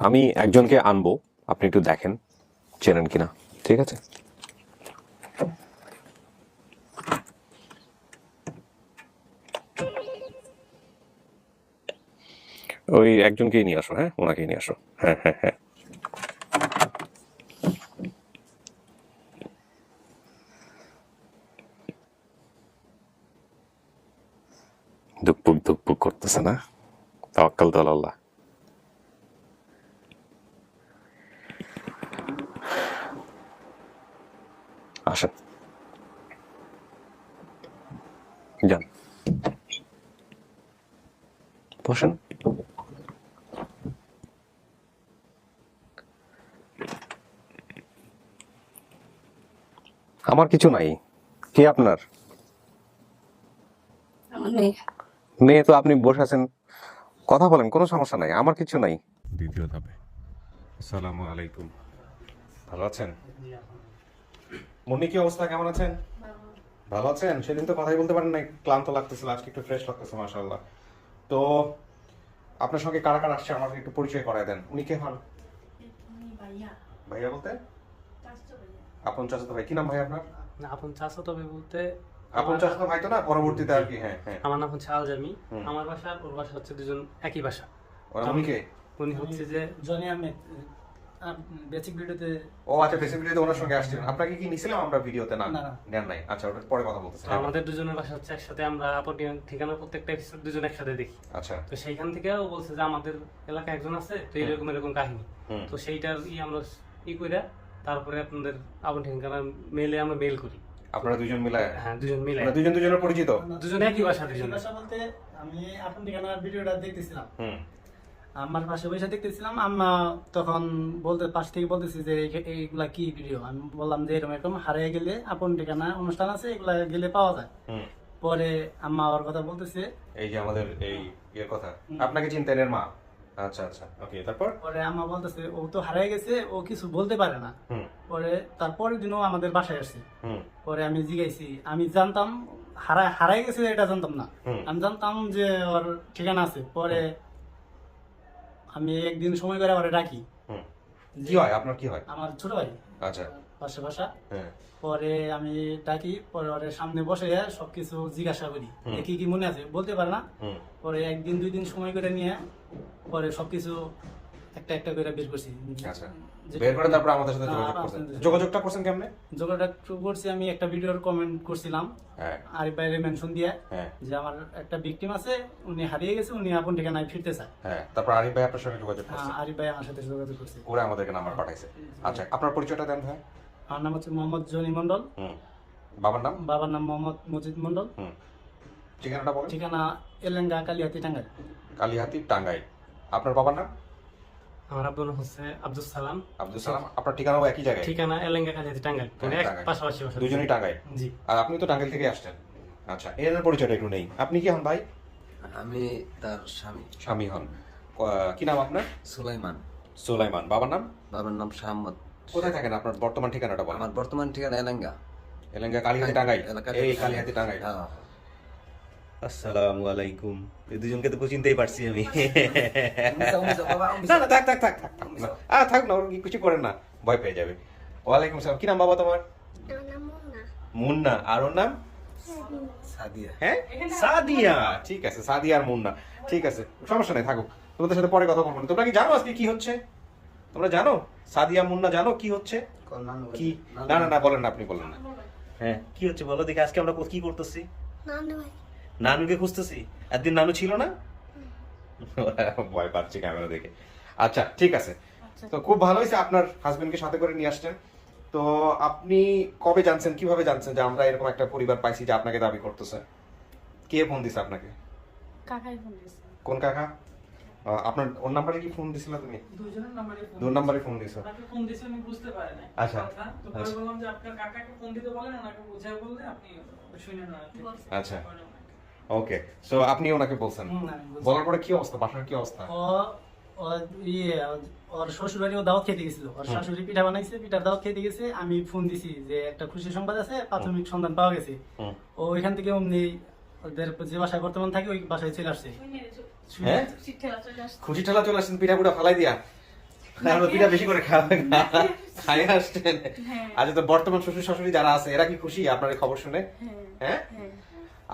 আমি একজনকে আনবো, আপনি একটু দেখেন চেনেন কিনা, ঠিক আছে? ওই একজনকেই নিয়ে আসো, হ্যাঁ, ওনাকেই নিয়ে আসো। হ্যাঁ হ্যাঁ হ্যাঁ। ধুকপুক ধুকপুক করতেছে না? তাওয়াক্কাল তো আল্লাহ। আসেন, যান, বসেন। আমার কিছু নাই। কে আপনার? মেয়ে তো, আপনি বসে আছেন, কথা বলেন, কোনো সমস্যা নাই, আমার কিছু নাই। দ্বিতীয় ধাপে, আসসালামু আলাইকুম, ভালো আছেন? মুন্নি, কি অবস্থা, কেমন আছেন? ভালো আছেন? সেদিন তো কথাই বলতে পারেন না, ক্লান্ত লাগতেছিল, আজকে একটু ফ্রেশ লাগতেছে মাশাআল্লাহ। তো আপনার সঙ্গে কারা কারা আসছে আমাকে একটু পরিচয় করায় দেন। উনি কে হন? ভাইয়া বলতে? আপন চাচাতো ভাই। কি নাম ভাই আপনার? না, আপন চাচাতো ভাই বলতে আপন চাচাতো ভাই তো না, পরবর্তীতে আর কি। হ্যাঁ হ্যাঁ। আমার নাম হচ্ছে আলজামি। আমার বাসা আর ওর বাসা হচ্ছে দুজন একই বাসা। উনি কে? উনি হচ্ছে যে জনি আহমেদ বেসিক ভিডিওতে। ও আচ্ছা, বেসিক্যালি ওনার সঙ্গে আসছেন। আপনাকে কি নিছিলাম আমরা ভিডিওতে? না না, না। নেন নাই। আচ্ছা, ওটা পরে কথা বলতেছি। তো আমাদের দুজনের বাসা হচ্ছে একসাথে, আমরা আপন ঠিকানা প্রত্যেকটা এপিসোড দুজন একসাথে দেখি। আচ্ছা। তো সেইখান থেকে ও বলছে যে আমাদের এলাকায় একজন আছে, তো এরকম এরকম কাহিনী। তো সেইটার আমরা কইরা তারপরে আপনাদের আপন ঠিকানা মেলে আমরা মেল করি। আপনারা দুজন মিলে? হ্যাঁ, দুজন মিলে। মানে দুজন দুজনের পরিচিত? দুজন একই বাসা। দুজন বাসা বলতে আমি আপন ঠিকানার ভিডিওটা দেখতেছিলাম। হুম। আমার পাশে বসে দেখতেছিলাম। আম্মা তখন পাশ থেকে বলতেছি যে এইগুলা কি ভিডিও। আমি বললাম যে এরকম এরকম হারিয়ে গেলে আপন ঠিকানা অনুষ্ঠান আছে, এগুলা গেলে পাওয়া যায়। পরে আম্মা ওর কথা বলতেছে, এই যে আমাদের এই ইয়ের কথা, আপনাকে চিনতেন এর মা? আচ্ছা আচ্ছা, ওকে। তারপর পরে আম্মা বলতেছে ও তো হারিয়ে গেছে, ও কিছু বলতে পারে না। পরে তারপরের দিনও আমাদের বাসায় আসছে। পরে আমি জিজ্ঞাসি, আমি জানতাম হারাই গেছে, এটা জানতাম না। আমি জানতাম যে ওর ঠিকানা আছে। পরে আমি একদিন সময় করে ওরে ডাকি। কি হয় আপনার? কি হয়? আমার ছোট ভাই। আচ্ছা। পাশে বাসা। হ্যাঁ। পরে আমি ডাকি, পরে ওর সামনে বসে সবকিছু জিজ্ঞাসা করি কি কি মনে আছে, বলতে পারে না। পরে একদিন দুই দিন সময় করে নিয়ে পরে সবকিছু একটা একটা করে বের করছি। আচ্ছা, বের করে তারপর আমাদের সাথে যোগাযোগ করছেন। যোগাযোগটা করছেন কেমনে? যোগাযোগ করছি, আমি একটা ভিডিওর কমেন্ট করছিলাম আরিফ ভাইয়ের মেনশন দিয়ে যে আমার একটা ভিকটিম আছে, উনি হারিয়ে গেছে, উনি আপন ঠিকানায় ফিরতে চায়। হ্যাঁ, তারপর আরিফ ভাই আপনার সঙ্গে যোগাযোগ করছে? আরিফ ভাই আমার সাথে যোগাযোগ করছে, ওরা আমাদেরকে নাম্বার পাঠাইছে। আচ্ছা, আপনার পরিচয়টা দেন ভাই। আমার নাম হচ্ছে মোহাম্মদ জনি মন্ডল। বাবার নাম? বাবার নাম মোহাম্মদ মজিদ মন্ডল। ঠিকানাটা বলেন। ঠিকানা এলেঙ্গা, কালিহাতি, টাঙ্গাইল। কালিহাতি, টাঙ্গাইল। আপনার বাবার নাম? আমার আব্বুর নাম হচ্ছে আব্দুল সালাম। আব্দুল সালাম। আপনার ঠিকানাও একই জায়গায়? ঠিকানা এলেঙ্গা, কালিহাতি, টাঙ্গাইল, মানে এক পাশাপাশি বাসা। দুজনেই টাঙ্গাইল? জি। আর আপনি তো টাঙ্গাইল থেকে আসছেন। আচ্ছা, এর পরিচয়টা একটু নেই। আপনি কি হন ভাই? আমি তার স্বামী। স্বামী হন। কি নাম আপনার? সুলাইমান। সুলাইমান। বাবার নাম? বাবার নাম শাহমদ। কোথায় থাকেন? আপনার বর্তমান ঠিকানাটা বলেন। আমার বর্তমান ঠিকানা এলাঙ্গা। এলাঙ্গা, কালিহাতি, টাঙ্গাইল? এই কালিহাতি, টাঙ্গাইল। হ্যাঁ। আসসালামু আলাইকুম। এই দুজনকে তো চিনতেই পারছি আমি। না না, থাক থাক থাক থাক থাক না, ওর কিছু করেন না, ভয় পেয়ে যাবে। ওয়ালাইকুম সালাম। কি নাম বাবা তোমার? মুন্না। আর ওর নাম? সাদিয়া। হ্যাঁ, সাদিয়া। ঠিক আছে, সাদিয়া আর মুন্না। ঠিক আছে, সমস্যা নাই, থাকো। তোমাদের সাথে পরে কথা বলবো। তোমরা কি জানো আজকে কি হচ্ছে? তোমরা জানো? সাদিয়া, মুন্না, জানো কি হচ্ছে? কি? না না না, বলেন না, আপনি বলেন না। হ্যাঁ, কি হচ্ছে বলো দেখি। আজকে আমরা কি করতেছি? নানুকে খুঁজতেছি। একদিন নানু ছিল না? ভয় পাচ্ছি ক্যামেরা দেখে। আচ্ছা, ঠিক আছে। তো খুব ভালো হয়েছে আপনার হাজবেন্ডকে সাথে করে নিয়ে আসছেন। তো আপনি কবে জানছেন, কিভাবে জানছেন যে আমরা এরকম একটা পরিবার পাইছি যে আপনাকে দাবি করতেছে? কে ফোন দিছে আপনাকে? কাকাই ফোন দিছে। কোন কাকা? আপনার ওর নাম্বারে কি ফোন দিছিল তুমি? দুজনের নাম্বারে ফোন। দুই নাম্বারে ফোন দিছো? তাকে ফোন দিছে, আমি বুঝতে পারি নাই। আচ্ছা। তো পরে বললাম যে আপনার কাকাকে ফোন দিতে বলেন, ওনাকে বুঝাই বললে আপনি শুনেন না। আচ্ছা, ওকে। সো আপনি ওনাকে বলছেন? আমি বলছি। বলার পরে কি অবস্থা, বাসার কি অবস্থা? ওর শ্বশুর বাড়িও দাওয়াত খেতে গেছিল, ওর শাশুড়ি পিঠা বানাইছে, পিঠার দাওয়াত খেতে গেছে। আমি ফোন দিছি যে একটা খুশি সংবাদ আছে, প্রাথমিক সন্ধান পাওয়া গেছে। ও ওইখান থেকে অমনি ওদের যে বাসায় বর্তমান থাকে ওই বাসায় চলে আসছে। হ্যাঁ, খুশি ঠেলা চলে আসছেন পিঠা পুটা ফালাই দিয়া? পিঠা বেশি করে খাই আসছেন। হ্যাঁ। আচ্ছা, তো বর্তমান শ্বশুর শাশুড়ি যারা আছে এরা কি খুশি আপনার এই খবর শুনে? হ্যাঁ হ্যাঁ, হ্যাঁ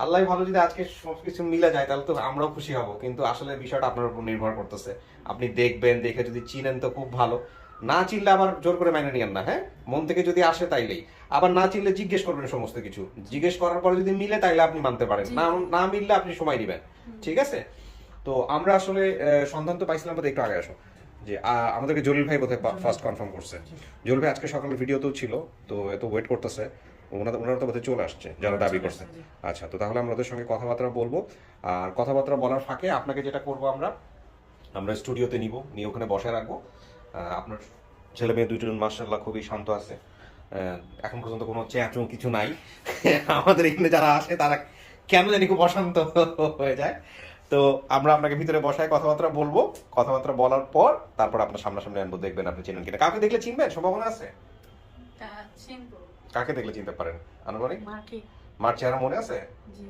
আল্লাহ ভালো, যদি আজকে সবকিছু মিলে যায় তাহলে তো আমরাও খুশি হব, কিন্তু আসলে বিষয়টা আপনার উপর নির্ভর করতেছে। আপনি দেখবেন, দেখে যদি চিনেন তো খুব ভালো, না চিনলে আবার জোর করে মাইনে নিয়েন না। হ্যাঁ, মন থেকে যদি আসে তাইলেই, আবার না চিনলে জিজ্ঞেস করবেন সমস্ত কিছু, জিজ্ঞেস করার পরে যদি মিলে তাইলে আপনি মানতে পারেন, না না মিললে আপনি সময় দিবেন। ঠিক আছে? তো আমরা আসলে সন্ধান তো পাইছিলাম বোধহয়, একটু আগে আসো, যে আমাদেরকে জলিল ভাই বোধহয় ফার্স্ট কনফার্ম করছে। জলিল ভাই আজকে সকালের ভিডিওতেও ছিল, তো এত ওয়েট করতেছে, ওনারা তো বোধহয় চলে আসছে যারা দাবি করছে। আচ্ছা, তো তাহলে আমরা ওদের সঙ্গে কথাবার্তা বলবো, আর কথাবার্তা বলার ফাঁকে আপনাকে যেটা করবো, আমরা স্টুডিওতে নিয়ে ওখানে বসে রাখবো। আপনার ছেলে মেয়ে দুজন মাশাআল্লাহ খুবই শান্ত আছে, এখন পর্যন্ত কোনো চেঁচো কিছু নাই। আমাদের এখানে যারা আসে তারা কেন জানি খুব অশান্ত হয়ে যায়। তো আমরা আপনাকে ভিতরে বসায় কথাবার্তা বলবো, কথাবার্তা বলার পর তারপর আপনার সামনাসামনি আনবো, দেখবেন আপনি চিনেন কিনা। কাউকে দেখলে চিনবেন, সম্ভাবনা আছে? তা চিনবো কাকে দেখলে চিনতে পারেন আনুমানিক? মাকে। মার চেহারা মনে আছে? জি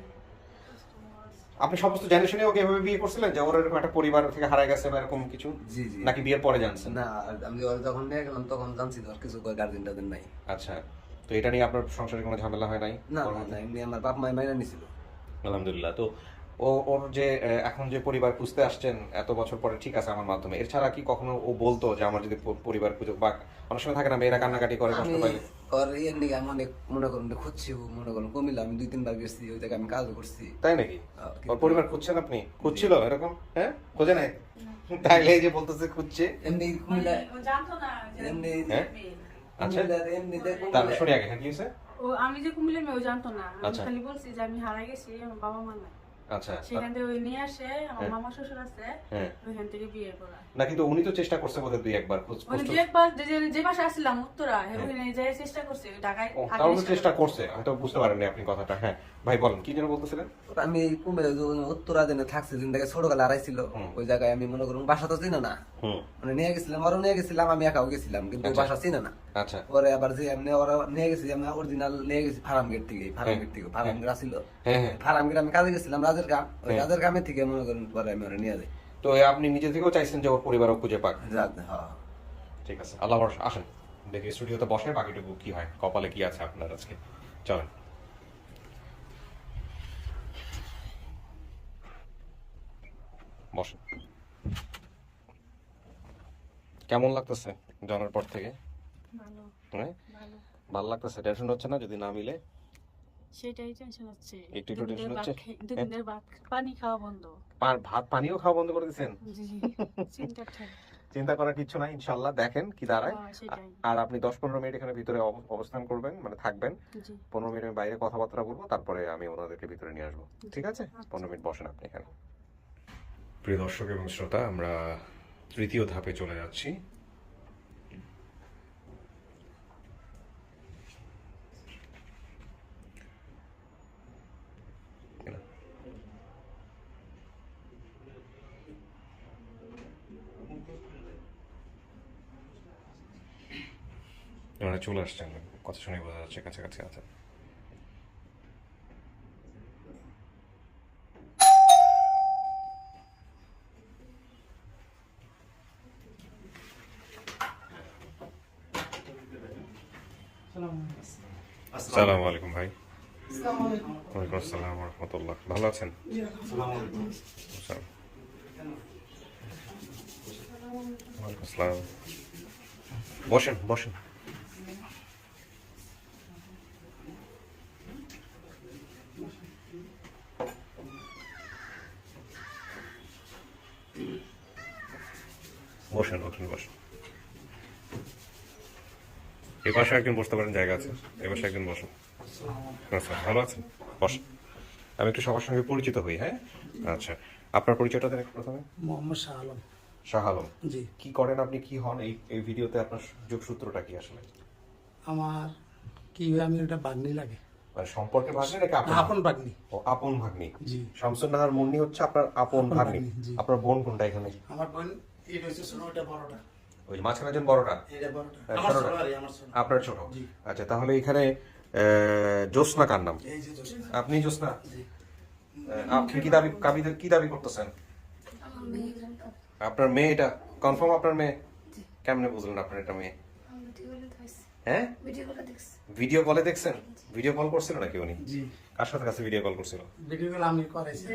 আপনি সমস্ত জেনারেশনে ওকে এভাবে বিয়ে করছিলেন যে ওর এরকম একটা পরিবার থেকে হারায় গেছে বা এরকম কিছু, জি জি। নাকি বিয়ের পরে জানছেন? না, আমি ওর যখন নিয়ে গেলাম তখন জানছি তো আর কিছু গার্জেন টার্জেন নাই। আচ্ছা, তো এটা নিয়ে আপনার সংসারে কোনো ঝামেলা হয় নাই? না না না, এমনি আমার বাপ মাই মাইনা নিছিল। আলহামদুলিল্লাহ। তো ওর যে এখন যে পরিবার খুঁজতে আসছেন এত বছর পরে, ঠিক আছে আমার মাধ্যমে, এছাড়া কি কখনো ও বলতো যে আমার যদি পরিবার খুঁজে, বা অনেক সময় থাকে না মেয়েরা কান্নাকাটি করে কষ্ট আমি পাইলে? ওর ইয়ের দিকে আমি অনেক মনে করুন খুঁজছি, মনে করুন কুমিল্লা আমি 2-3 বার গেছি, ওই জায়গায় আমি কাজও করছি। তাই নাকি? কিন্তু- ওর পরিবার খুঁজছেন আপনি? খুঁজছিল এরকম? হ্যাঁ, খোঁজে নাই? তাইলে এই যে বলতেছে খুঁজছে। এমনি কুমিল্লা ও জানতো না যে এমনি হ্যাঁ? মেয়ে। আচ্ছা, কুমিল্লার এমনি তারপর শুনি আগে, হ্যাঁ কি হয়েছে? ও আমি যে কুমিল্লার মেয়ে ও জানতো না, আমি আচ্ছা। খালি বলছি যে আমি হারাই গেছি, আমার বাবা মা নাই। আচ্ছা, সেখান থেকে ওই নিয়ে আসে, আমার হ্যাঁ। মামা শ্বশুর আছে, হ্যাঁ। ওইখান থেকে বিয়ে করা। না, কিন্তু উনি তো চেষ্টা করছে বোধহয় দুই একবার মানে যে একবার যে মাসে আসছিলাম উত্তরা, ওখানে যে চেষ্টা করছে ঢাকায় ও, আগে তাহলে এসে- চেষ্টা করছে, হয়তো বুঝতে পারেননি আপনি কথাটা। হ্যাঁ ভাই বলেন, কি যেন বলতেছিলেন? আমি কুমিল্লা উত্তরা দিনে থাকছি, দিন থেকে ছোটবেলা হারাইছিল, ওই জায়গায় আমি মনে করুন বাসা তো চিনে না, হুম, মানে নিয়ে গেছিলাম, ওরা নিয়ে গেছিলাম, আমি একাও গেছিলাম, কিন্তু আচ্ছা। বাসা চিনে না। আচ্ছা, পরে আবার যে এমনি ওরা নিয়ে গেছি, আমি অরিজিনাল নিয়ে গেছি ফার্ম গেট থেকে, ফার্ম গেট আসছিল, হ্যাঁ হ্যাঁ। ফার্ম গেট আমি কাজে গেছিলাম, রাজের কাম, ওই হ্যাঁ। রাজের কামে থেকে মনে করেন পরে আমি ওরা নিয়ে যাই। তো আপনি নিজে থেকেও চাইছেন যে ওর পরিবারও খুঁজে পাক? হ্যাঁ। ঠিক আছে, আল্লাহ ভরসা। আসেন দেখি স্টুডিওতে বসে বাকিটুকু কি হয়, কপালে কি আছে আপনার আজকে। চলেন। বসেন। কেমন লাগতেছে জানার পর থেকে? ভালো হ্যাঁ, ভালো। ভালো লাগতেছে? টেনশন হচ্ছে না যদি না মিলে? সেটাই টেনশন হচ্ছে, একটু টেনশন হচ্ছে? দুদিনের ভাত পানি খাওয়া বন্ধ। ভাত পানিও খাওয়া বন্ধ করে দিচ্ছেন? জি চিন্তা থাকে। চিন্তা করার কিছু নাই, ইনশাল্লাহ দেখেন কি দাঁড়ায়। হ্যাঁ, সেটাই। আর আপনি 10-15 মিনিট এখানে ভিতরে অবস্থান করবেন, মানে থাকবেন। জি 15 মিনিট আমি বাইরে কথাবার্তা বলবো, তারপরে আমি ওনাদেরকে ভিতরে নিয়ে আসবো। ঠিক আছে? 15 মিনিট বসেন আপনি এখানে। প্রিয় দর্শক এবং শ্রোতা, আমরা তৃতীয় ধাপে চলে যাচ্ছি। ওনারা চলে আসছেন, কথা শুনে বোঝা যাচ্ছে কাছাকাছি আছে। আসসালামু আলাইকুম ভাই। ওয়ালাইকুম আসসালাম ওয়া রাহমাতুল্লাহ। ভালো আছেন? আসসালাম। ওয়ালাইকুম আসসালাম। বসেন বসেন। বসেন বসেন বসেন। এ পাশে একজন বসতে পারেন, জায়গা আছে। এ পাশে একজন বসুন। আচ্ছা, ভালো আছেন? বসেন। আমি একটু সবার সঙ্গে পরিচিত হই। হ্যাঁ, আচ্ছা, আপনার পরিচয়টা দেন একটু প্রথমে। মোহাম্মদ শাহ আলম। শাহ আলম। জি। কি করেন আপনি, কি হন এই ভিডিওতে? আপনার যোগসূত্রটা কি আসলে? আমার কি হয়, আমি ওটা বাগনি লাগে, মানে সম্পর্কে ভাগ্নি নাকি আপন বাগনি। ও, আপন ভাগ্নি। জি। শামসুন্নাহার মুন্নি হচ্ছে আপনার আপন ভাগ্নি। ভাগ্নি, জি। আপনার বোন কোনটা এখানে? আমার বোন এটা হচ্ছে ছোট, ওটা বড়টা, ওই মাঝখানে একজন বড়টা? এটা বড়টা, হ্যাঁ, আমার ছোটটা। ছোট আর আমার ছোট। আপনার ছোট? জি। আচ্ছা, তাহলে এখানে জ্যোৎস্না কার নাম? এই যে জোসেফ। আপনি জ্যোৎস্না? জি। আপনি কি দাবি করতেছেন? আপনার মেয়ে এটা? কনফার্ম আপনার মেয়ে? কেমনে বুঝলেন আপনার এটা মেয়ে? ভিডিও করে দেখছি। হ্যাঁ, ভিডিও করে দেখছি। ভিডিও কলে দেখছেন? ভিডিও কল করছিল নাকি উনি? জি কার সাথে কাছে ভিডিও কল করছিল? ভিডিওগুলো আমি করাইছি।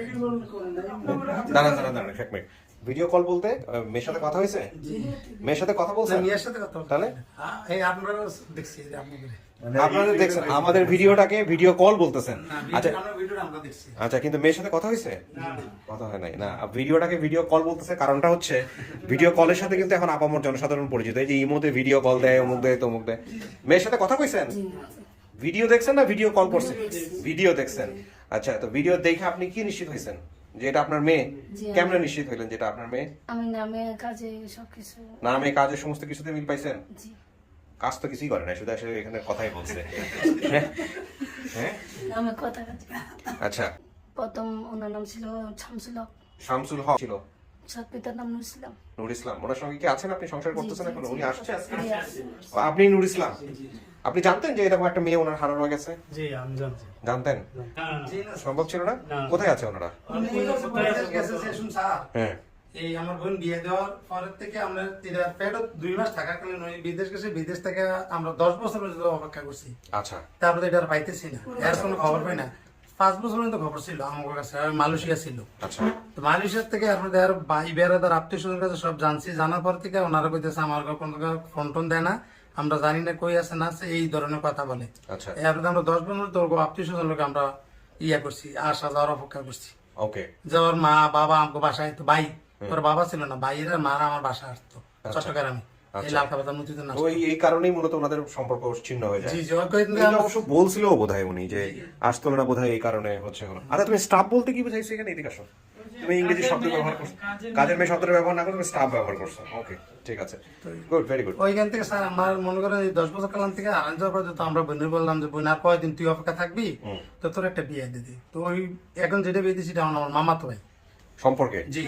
দাঁড়ান দাঁড়ান দাঁড়ান এক মিনিট। ভিডিও কল বলতে মেয়ের সাথে কথা হয়েছে? মেয়ের সাথে কথা বলছেন? মেয়ের সাথে কথা তাহলে এই আপনারা দেখছি আপনাদের আপনারা দেখছেন আমাদের ভিডিওটাকে ভিডিও কল বলতেছেন। আচ্ছা আমরা ভিডিওটা আমরা দেখছি। আচ্ছা, কিন্তু মেয়ের সাথে কথা হয়েছে? কথা হয় নাই না। ভিডিওটাকে ভিডিও কল বলতেছে, কারণটা হচ্ছে ভিডিও কলের সাথে কিন্তু এখন আপামর জনসাধারণ পরিচিত। এই যে ইমোতে ভিডিও কল দেয়, অমুক দেয়, তমুক দেয়। মেয়ের সাথে কথা কইছেন? ভিডিও দেখছেন না ভিডিও কল করছেন? ভিডিও দেখছেন। আচ্ছা, তো ভিডিও দেখে আপনি কি নিশ্চিত হয়েছেন যে এটা আপনার মেয়ে? জি, কেমনে নিশ্চিত হইলেন যেটা আপনার মেয়ে? আমি নামে কাজে সবকিছু। নামে কাজের সমস্ত কিছুতে মিল পাইছেন? জি। কাজ তো কিছুই করে না, শুধু আসলে এখানে কথাই বলছে। হ্যাঁ, নামে কথা কাজ। আচ্ছা। প্রথম ওনার নাম ছিল শামসুল হক, শামসুল হক ছিল। সৎ পিতার নাম নুর ইসলাম। নূর ইসলাম। ওনার সঙ্গে কি আছেন? আপনি সংসার করতেছেন এখন? উনি আসছে আজকে? জি, আছে। আপনি নূর ইসলাম, আপনি জানতেন যে এরকম একটা মেয়ে ওনার হারানো হয়ে গেছে? জি আমি জানছি। জানতেন? সম্ভব ছিল না? না। কোথায় আছে ওনারা? হ্যাঁ, এই আমার বোন বিয়ে দেওয়ার পরের থেকে আমরা পেটও 2 মাস থাকাকালীন ওই বিদেশ গেছে। বিদেশ থেকে আমরা 10 বছর পর্যন্ত অপেক্ষা করছি। আচ্ছা তারপরে এটা আর পাইতেছি না, এর কোনো খবর পাই না। 5 বছর পর্যন্ত খবর ছিল আমার কাছে, আর মালয়েশিয়া ছিল। আচ্ছা তো মালয়েশিয়ার থেকে আপনাদের আর ভাই বেড়াদার আত্মীয় স্বজনের কাছে সব জানছি। জানার পর থেকে ওনারা কইতেছে আমার কোনো ফোন টোন দেয় না, আমরা জানি না কই আছে না আছে, এই ধরনের কথা বলে। আচ্ছা এরপরে আমরা 10 বছর তোর আত্মীয় স্বজন লোক আমরা ইয়া করছি, আসা যাওয়ার অপেক্ষা করছি। ওকে যাওয়ার মা বাবা আমাকে বাসায় তো ভাই, ওর বাবা ছিল না, ভাইয়ের মারা আমার বাসা আসতো চট্টগ্রামে, এই লালকা বাজার মসজিদের নাম। ওই এই কারণেই মূলত ওনাদের সম্পর্ক ছিন্ন হয়ে যায়। জি জি, ওই কয়েকদিন এটা অবশ্য বলছিল বোধহয় উনি যে আসতো না বোধহয় এই কারণে হচ্ছে হলো। আচ্ছা, তুমি স্টাফ বলতে কি বুঝাইছো এখানে? এদিকে আসো। তুমি ইংরেজি শব্দ ব্যবহার করছো, কাজের মেয়ে শব্দের ব্যবহার না করে তুমি স্টাফ ব্যবহার করছো। ওকে, ঠিক আছে, গুড, ভেরি গুড। ওইখান থেকে স্যার আমার মনে করেন এই 10 বছর কালাম থেকে আরাম যাওয়ার পর তো আমরা বোনের বললাম যে বোন আর কয়দিন তুই অপেক্ষা থাকবি, তো তোর একটা বিয়ে দিদি। তো ওই এখন যেটা বিয়ে দিচ্ছি আমার মামা তো ভাই। সম্পর্কে? জি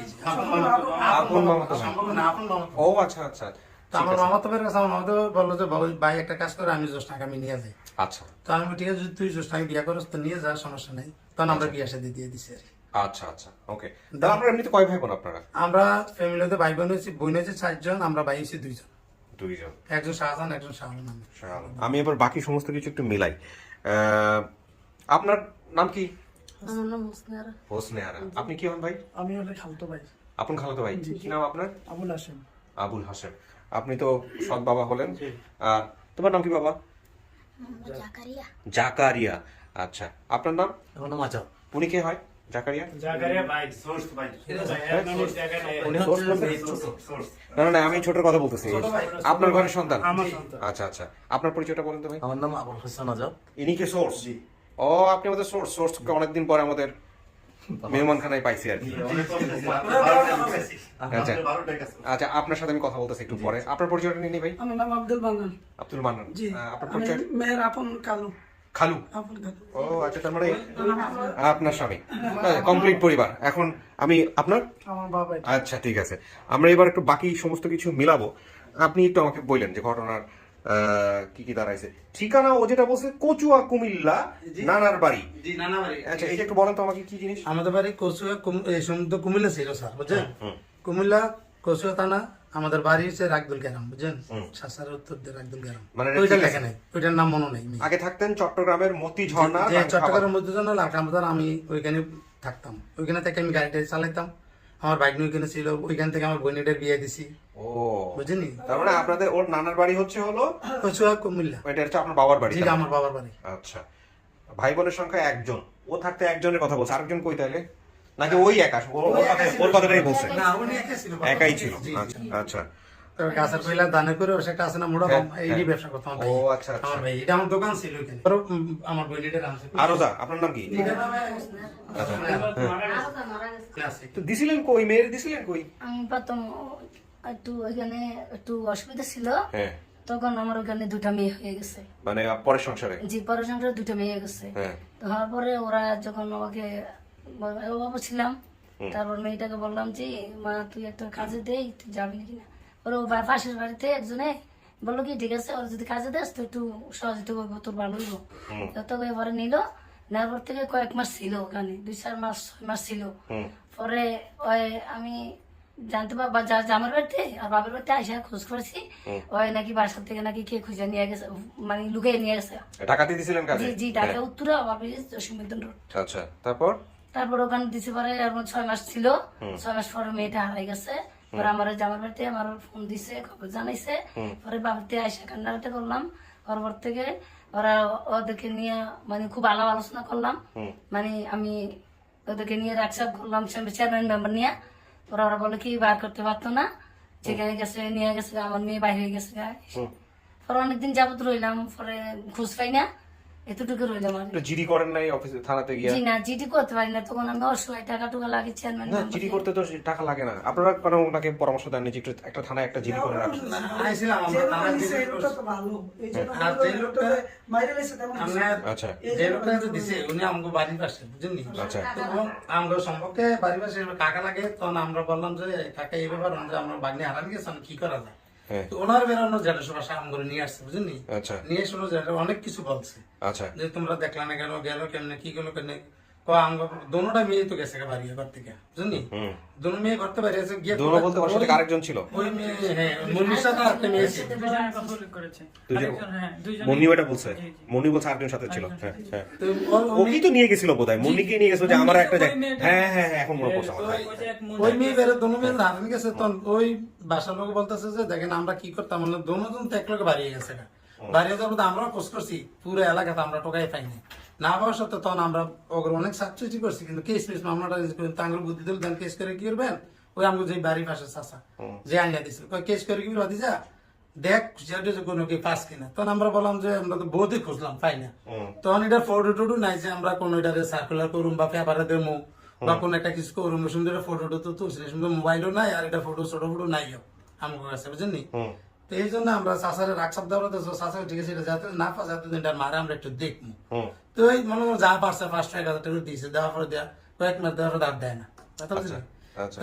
আপন মামাতো ভাই? সম্পর্ক না, আপন মামা। ও আচ্ছা আচ্ছা, তো আমার মামা তো ভাইয়ের কাছে আমার মামা তো বললো যে ভাই একটা কাজ করে, আমি 10 টাকা আমি নিয়ে যাই। আচ্ছা তো আমি বলি, ঠিক আছে যদি তুই 10 টাকা বিয়ে করিস তো নিয়ে যা, সমস্যা নাই। তখন আমরা বিয়ে সাথে দিয়ে দিছি আর কি। আচ্ছা আচ্ছা, ওকে। তাহলে আপনারা এমনিতে কয় ভাই বোন আপনারা? আমরা ফ্যামিলিতে ভাই বোন হয়েছি, বোন হয়েছে 4 জন, আমরা ভাই হয়েছি 2 জন। দুইজন। একজন শাহজাহান, একজন শাহরুখ নামে। আমি এবার বাকি সমস্ত কিছু একটু মিলাই। আপনার নাম কি? আমার নাম হোসনারা। হোসনে আরা। আপনি কি হন ভাই? আমি হলে খালতো ভাই। আপন খালাতো ভাই। কি নাম আপনার? আবুল হাসেম। আবুল হাসেম। আপনি তো সৎ বাবা হলেন। আর তোমার নাম কি বাবা? জাকারিয়া। জাকারিয়া। আচ্ছা, আপনার নাম? আমার নাম আজাদ। উনি কে হয়? জাকারিয়া? জাকারিয়া ভাই সোর্স ভাই। না না না, আমি ছোটর কথা বলতেছি। আপনার ঘরের সন্তান? আচ্ছা আচ্ছা, আপনার পরিচয়টা বলেন তো ভাই। আমার নাম আবুল হাসান আজাদ। ইনি কে সোর্স? ও, আপনি আমাদের সোর্স। সোর্সকে অনেকদিন পরে আমাদের মেহমানখানায় পাইছি আর কি। আচ্ছা আচ্ছা, আপনার সাথে আমি কথা বলতেছি একটু পরে। আপনার পরিচয়টা নিয়ে নিই ভাই। আমার নাম আব্দুল মান্নান। আব্দুল মান্নান। জি, আপনার আমি পরিচয়? মেয়ের আপন কালু। খালু। আপন কালু। ও আচ্ছা, তার মানে আপনার স্বামী। কমপ্লিট পরিবার। এখন আমি আপনার? আমার বাবা। আচ্ছা, ঠিক আছে। আমরা এবার একটু বাকি সমস্ত কিছু মিলাবো। আপনি একটু আমাকে বললেন যে ঘটনার কি কি দাঁড়াইছে। ঠিকানা ও যেটা বলছে কচুয়া কুমিল্লা, নানার বাড়ি। জি, নানা বাড়ি। আচ্ছা, এটা একটু বলেন তো আমাকে কি জিনিস। আমাদের বাড়ি কচুয়া সমুদ্র কুমিল্লা ছিল স্যার, বুঝছেন? কুমিল্লা কচুয়া থানা, আমাদের বাড়ি হচ্ছে রাগদুল গ্রাম, বুঝছেন? সাসার উত্তর দিয়ে রাগদুল গ্রাম। মানে ওইটা ঠিক আছে। লেখা নাই, ওইটার নাম মনে নাই। আগে থাকতেন চট্টগ্রামের মতি ঝর্ণা। যে চট্টগ্রামের মধ্যে জন্য লালকামাদার, আমি ওইখানে থাকতাম। ওইখানে থেকে আমি গাড়িটা চালাইতাম, আমার বাইক নিয়ে ওইখানে ছিল। ওইখান থেকে আমার বোনেদের বিয়ে দিছি, ও, বুঝলি? তার মানে আপনাদের ওর নানার বাড়ি হচ্ছে হলো কচুয়া কুমিল্লা। এটা হচ্ছে আপনার বাবার বাড়ি? জি, আমার বাবার বাড়ি। আচ্ছা, ভাই বোনের সংখ্যা 1 জন। ও থাকতে 1 জনের কথা বলছে, আরেকজন কই তাইলে? নাকি ওই একা? ওর কথাটাই বলছে। না, উনি একা ছিল। একাই ছিল। জি, জি। আচ্ছা আচ্ছা। তবে গাছের কইলা দানে করে ওর একটা আছে না মোড়া, হ্যাঁ, এইটি হ্যাঁ। ব্যবসা করতাম ভাই। ও আচ্ছা আচ্ছা। আমার ভাই, এটা আমার দোকান ছিল ওইখানে। আমার বইনেটার আছে। আরোজা, আপনার নাম কি? আচ্ছা, আলাদা মারা গেছে। তো দিছিলেন কই? মেয়ের দিছিলেন কই? আমি প্রথম একটু ওইখানে একটু অসুবিধা ছিল, হ্যাঁ, তখন আমার ওখানে 2টা মেয়ে হয়ে গেছে। মানে পরের সংসারে? জি, পরের সংসারে 2টা মেয়ে হয়ে গেছে। হ্যাঁ। তো হওয়ার পরে ওরা যখন আমাকে অভাব ছিলাম, তারপর মেয়েটাকে বললাম যে মা তুই একটা কাজে দেই, তুই যাবি নাকি না? ওর পাশের বাড়িতে একজনে বললো কি ঠিক আছে, ওর যদি কাজে দেস তো একটু সহযোগিতা করবো, তোর ভালো হইব। তো এবারে নিল, নেওয়ার পর থেকে কয়েক মাস ছিল ওখানে, 2-4 মাস 6 মাস ছিল। পরে আমি জানতে পারবা যার জামার বাড়িতে আর বাবার বাড়িতে আইসা খোঁজ করেছি ওই নাকি বাসা থেকে নাকি কে খুঁজে নিয়ে গেছে, মানে লুকিয়ে নিয়ে গেছে। টাকাতে দিছিলেন কাজে? জি জি, ঢাকা উত্তরা বাবার জসীমউদ্দিন রোড। আচ্ছা, তারপর ওখানে দিতে পারে 6 মাস ছিল, 6 মাস পরে মেয়েটা হারাই গেছে। পরে আমার জামার বাড়িতে আমার ফোন দিছে, খবর জানাইছে। পরে বাবাতে আইসা কান্নাকাটি করলাম। পরবর্তী থেকে ওরা ওদেরকে নিয়ে মানে খুব আলাপ আলোচনা করলাম, মানে আমি ওদেরকে নিয়ে রাখসাপ করলাম চেয়ারম্যান মেম্বার নিয়ে। ওরা বলে কি বার করতে পারতো না, সেখানে গেছে নিয়ে গেছে, আমার মেয়ে বাইরে গেছে। পরে অনেকদিন যাবত রইলাম, পরে খোঁজ পাই না, এতটুকু রইলাম। আর জিডি করেন নাই অফিসে, থানাতে গিয়ে? জি না, জিডি করতে পারি না, তখন আমি অসহায়, টাকা টুকা লাগে চেয়ারম্যান। না, জিডি করতে তো টাকা লাগে না। আপনারা কোনো ওনাকে পরামর্শ দেননি যে একটু একটা থানায় একটা জিডি করে রাখুন? আইছিলাম আমরা থানায় দিছি, এই লোকটা তো ভালো, এই জন্য আর যে লোকটা মাইরে লাইছে তেমন কিছু না। আচ্ছা যে লোকটা তো দিছে উনি আমাকে বাড়ির পাশে, বুঝেননি? আচ্ছা। তো আমরা সম্পর্কে বাড়ির পাশে কাকা লাগে, তখন আমরা বললাম যে কাকা এই ব্যাপার যে আমরা বাগনি হারান গেছেন, কি করা যায়? তো ওনার বেরোনো যেটা সবার সামনে নিয়ে আসছে, বুঝেননি? আচ্ছা। নিয়ে শুনো যেটা অনেক কিছু বলছে আচ্ছা। যে তোমরা দেখলা না কেন, গেল কেমনে, কি গেলো কেমনে। দোনোটা মেয়ে তো গেছে বাড়ি ঘর থেকে, বুঝলি? দোনো মেয়ে করতে পারে গিয়ে দোনো বলতে ওর সাথে আরেকজন ছিল? ওই মেয়ে, হ্যাঁ, মুন্নির সাথে আরেকটা মেয়ে ছিল। মনি ওটা বলছে, মনি বলছে আরেকজন সাথে ছিল। হ্যাঁ হ্যাঁ, তো ওর- ওকেই তো নিয়ে গেছিল বোধহয়, মনিকে নিয়ে গেছিল যে আমার একটা জায়গা। হ্যাঁ হ্যাঁ হ্যাঁ, এখন মনে পড়ছে আমার। ওই মেয়ে বেরো, দোনো মেয়ে হারান গেছে, তখন ওই বাসার লোক বলতেছে যে দেখেন আমরা কি করতাম, মানে দোনোজন তো এক লোকে বাড়িয়ে গেছে। বাড়িয়ে যাওয়ার মধ্যে আমরাও খোঁজ করছি, পুরো এলাকাতে আমরা টোকাই পাইনি। না পাওয়ার সত্ত্বেও তখন আমরা ওগুলো অনেক সাকসেসই করছি, কিন্তু কেস ফেস মামলাটা তাঙ্গুর বুদ্ধি দিল, দেন কেস করে কি করবেন? ওই আমাকে যে বাড়ির পাশে চাষা যে আইনা দিছিল, কেস করে কি করবা দিছা দেখ কোনো কি পাস কিনা। তখন আমরা বললাম যে আমরা তো বহুতই খুঁজলাম, পাই না। তখন এটা ফটো টটো নাই যে আমরা কোনো এটা সার্কুলার করুম বা পেপারে দেবো বা কোনো একটা কিছু করুম, সুন্দর ফটো তো তুলছি, সুন্দর মোবাইলও নাই, আর এটা ফটো ছোট ফটো নাই আমার কাছে, বুঝলি? তো এই জন্য আমরা চাষারে রাখসাপ দেওয়া তো চাষা ঠিক আছে, এটা যাতে না পা যাতে এটা মারে আমরা একটু দেখবো। তো এই মনে করো যা পারছে 5-1,000 টাকা দিয়েছে, দেওয়ার পরে দেওয়া কয়েক মাস দেওয়ার পরে আর দেয় না, কথা বুঝলি?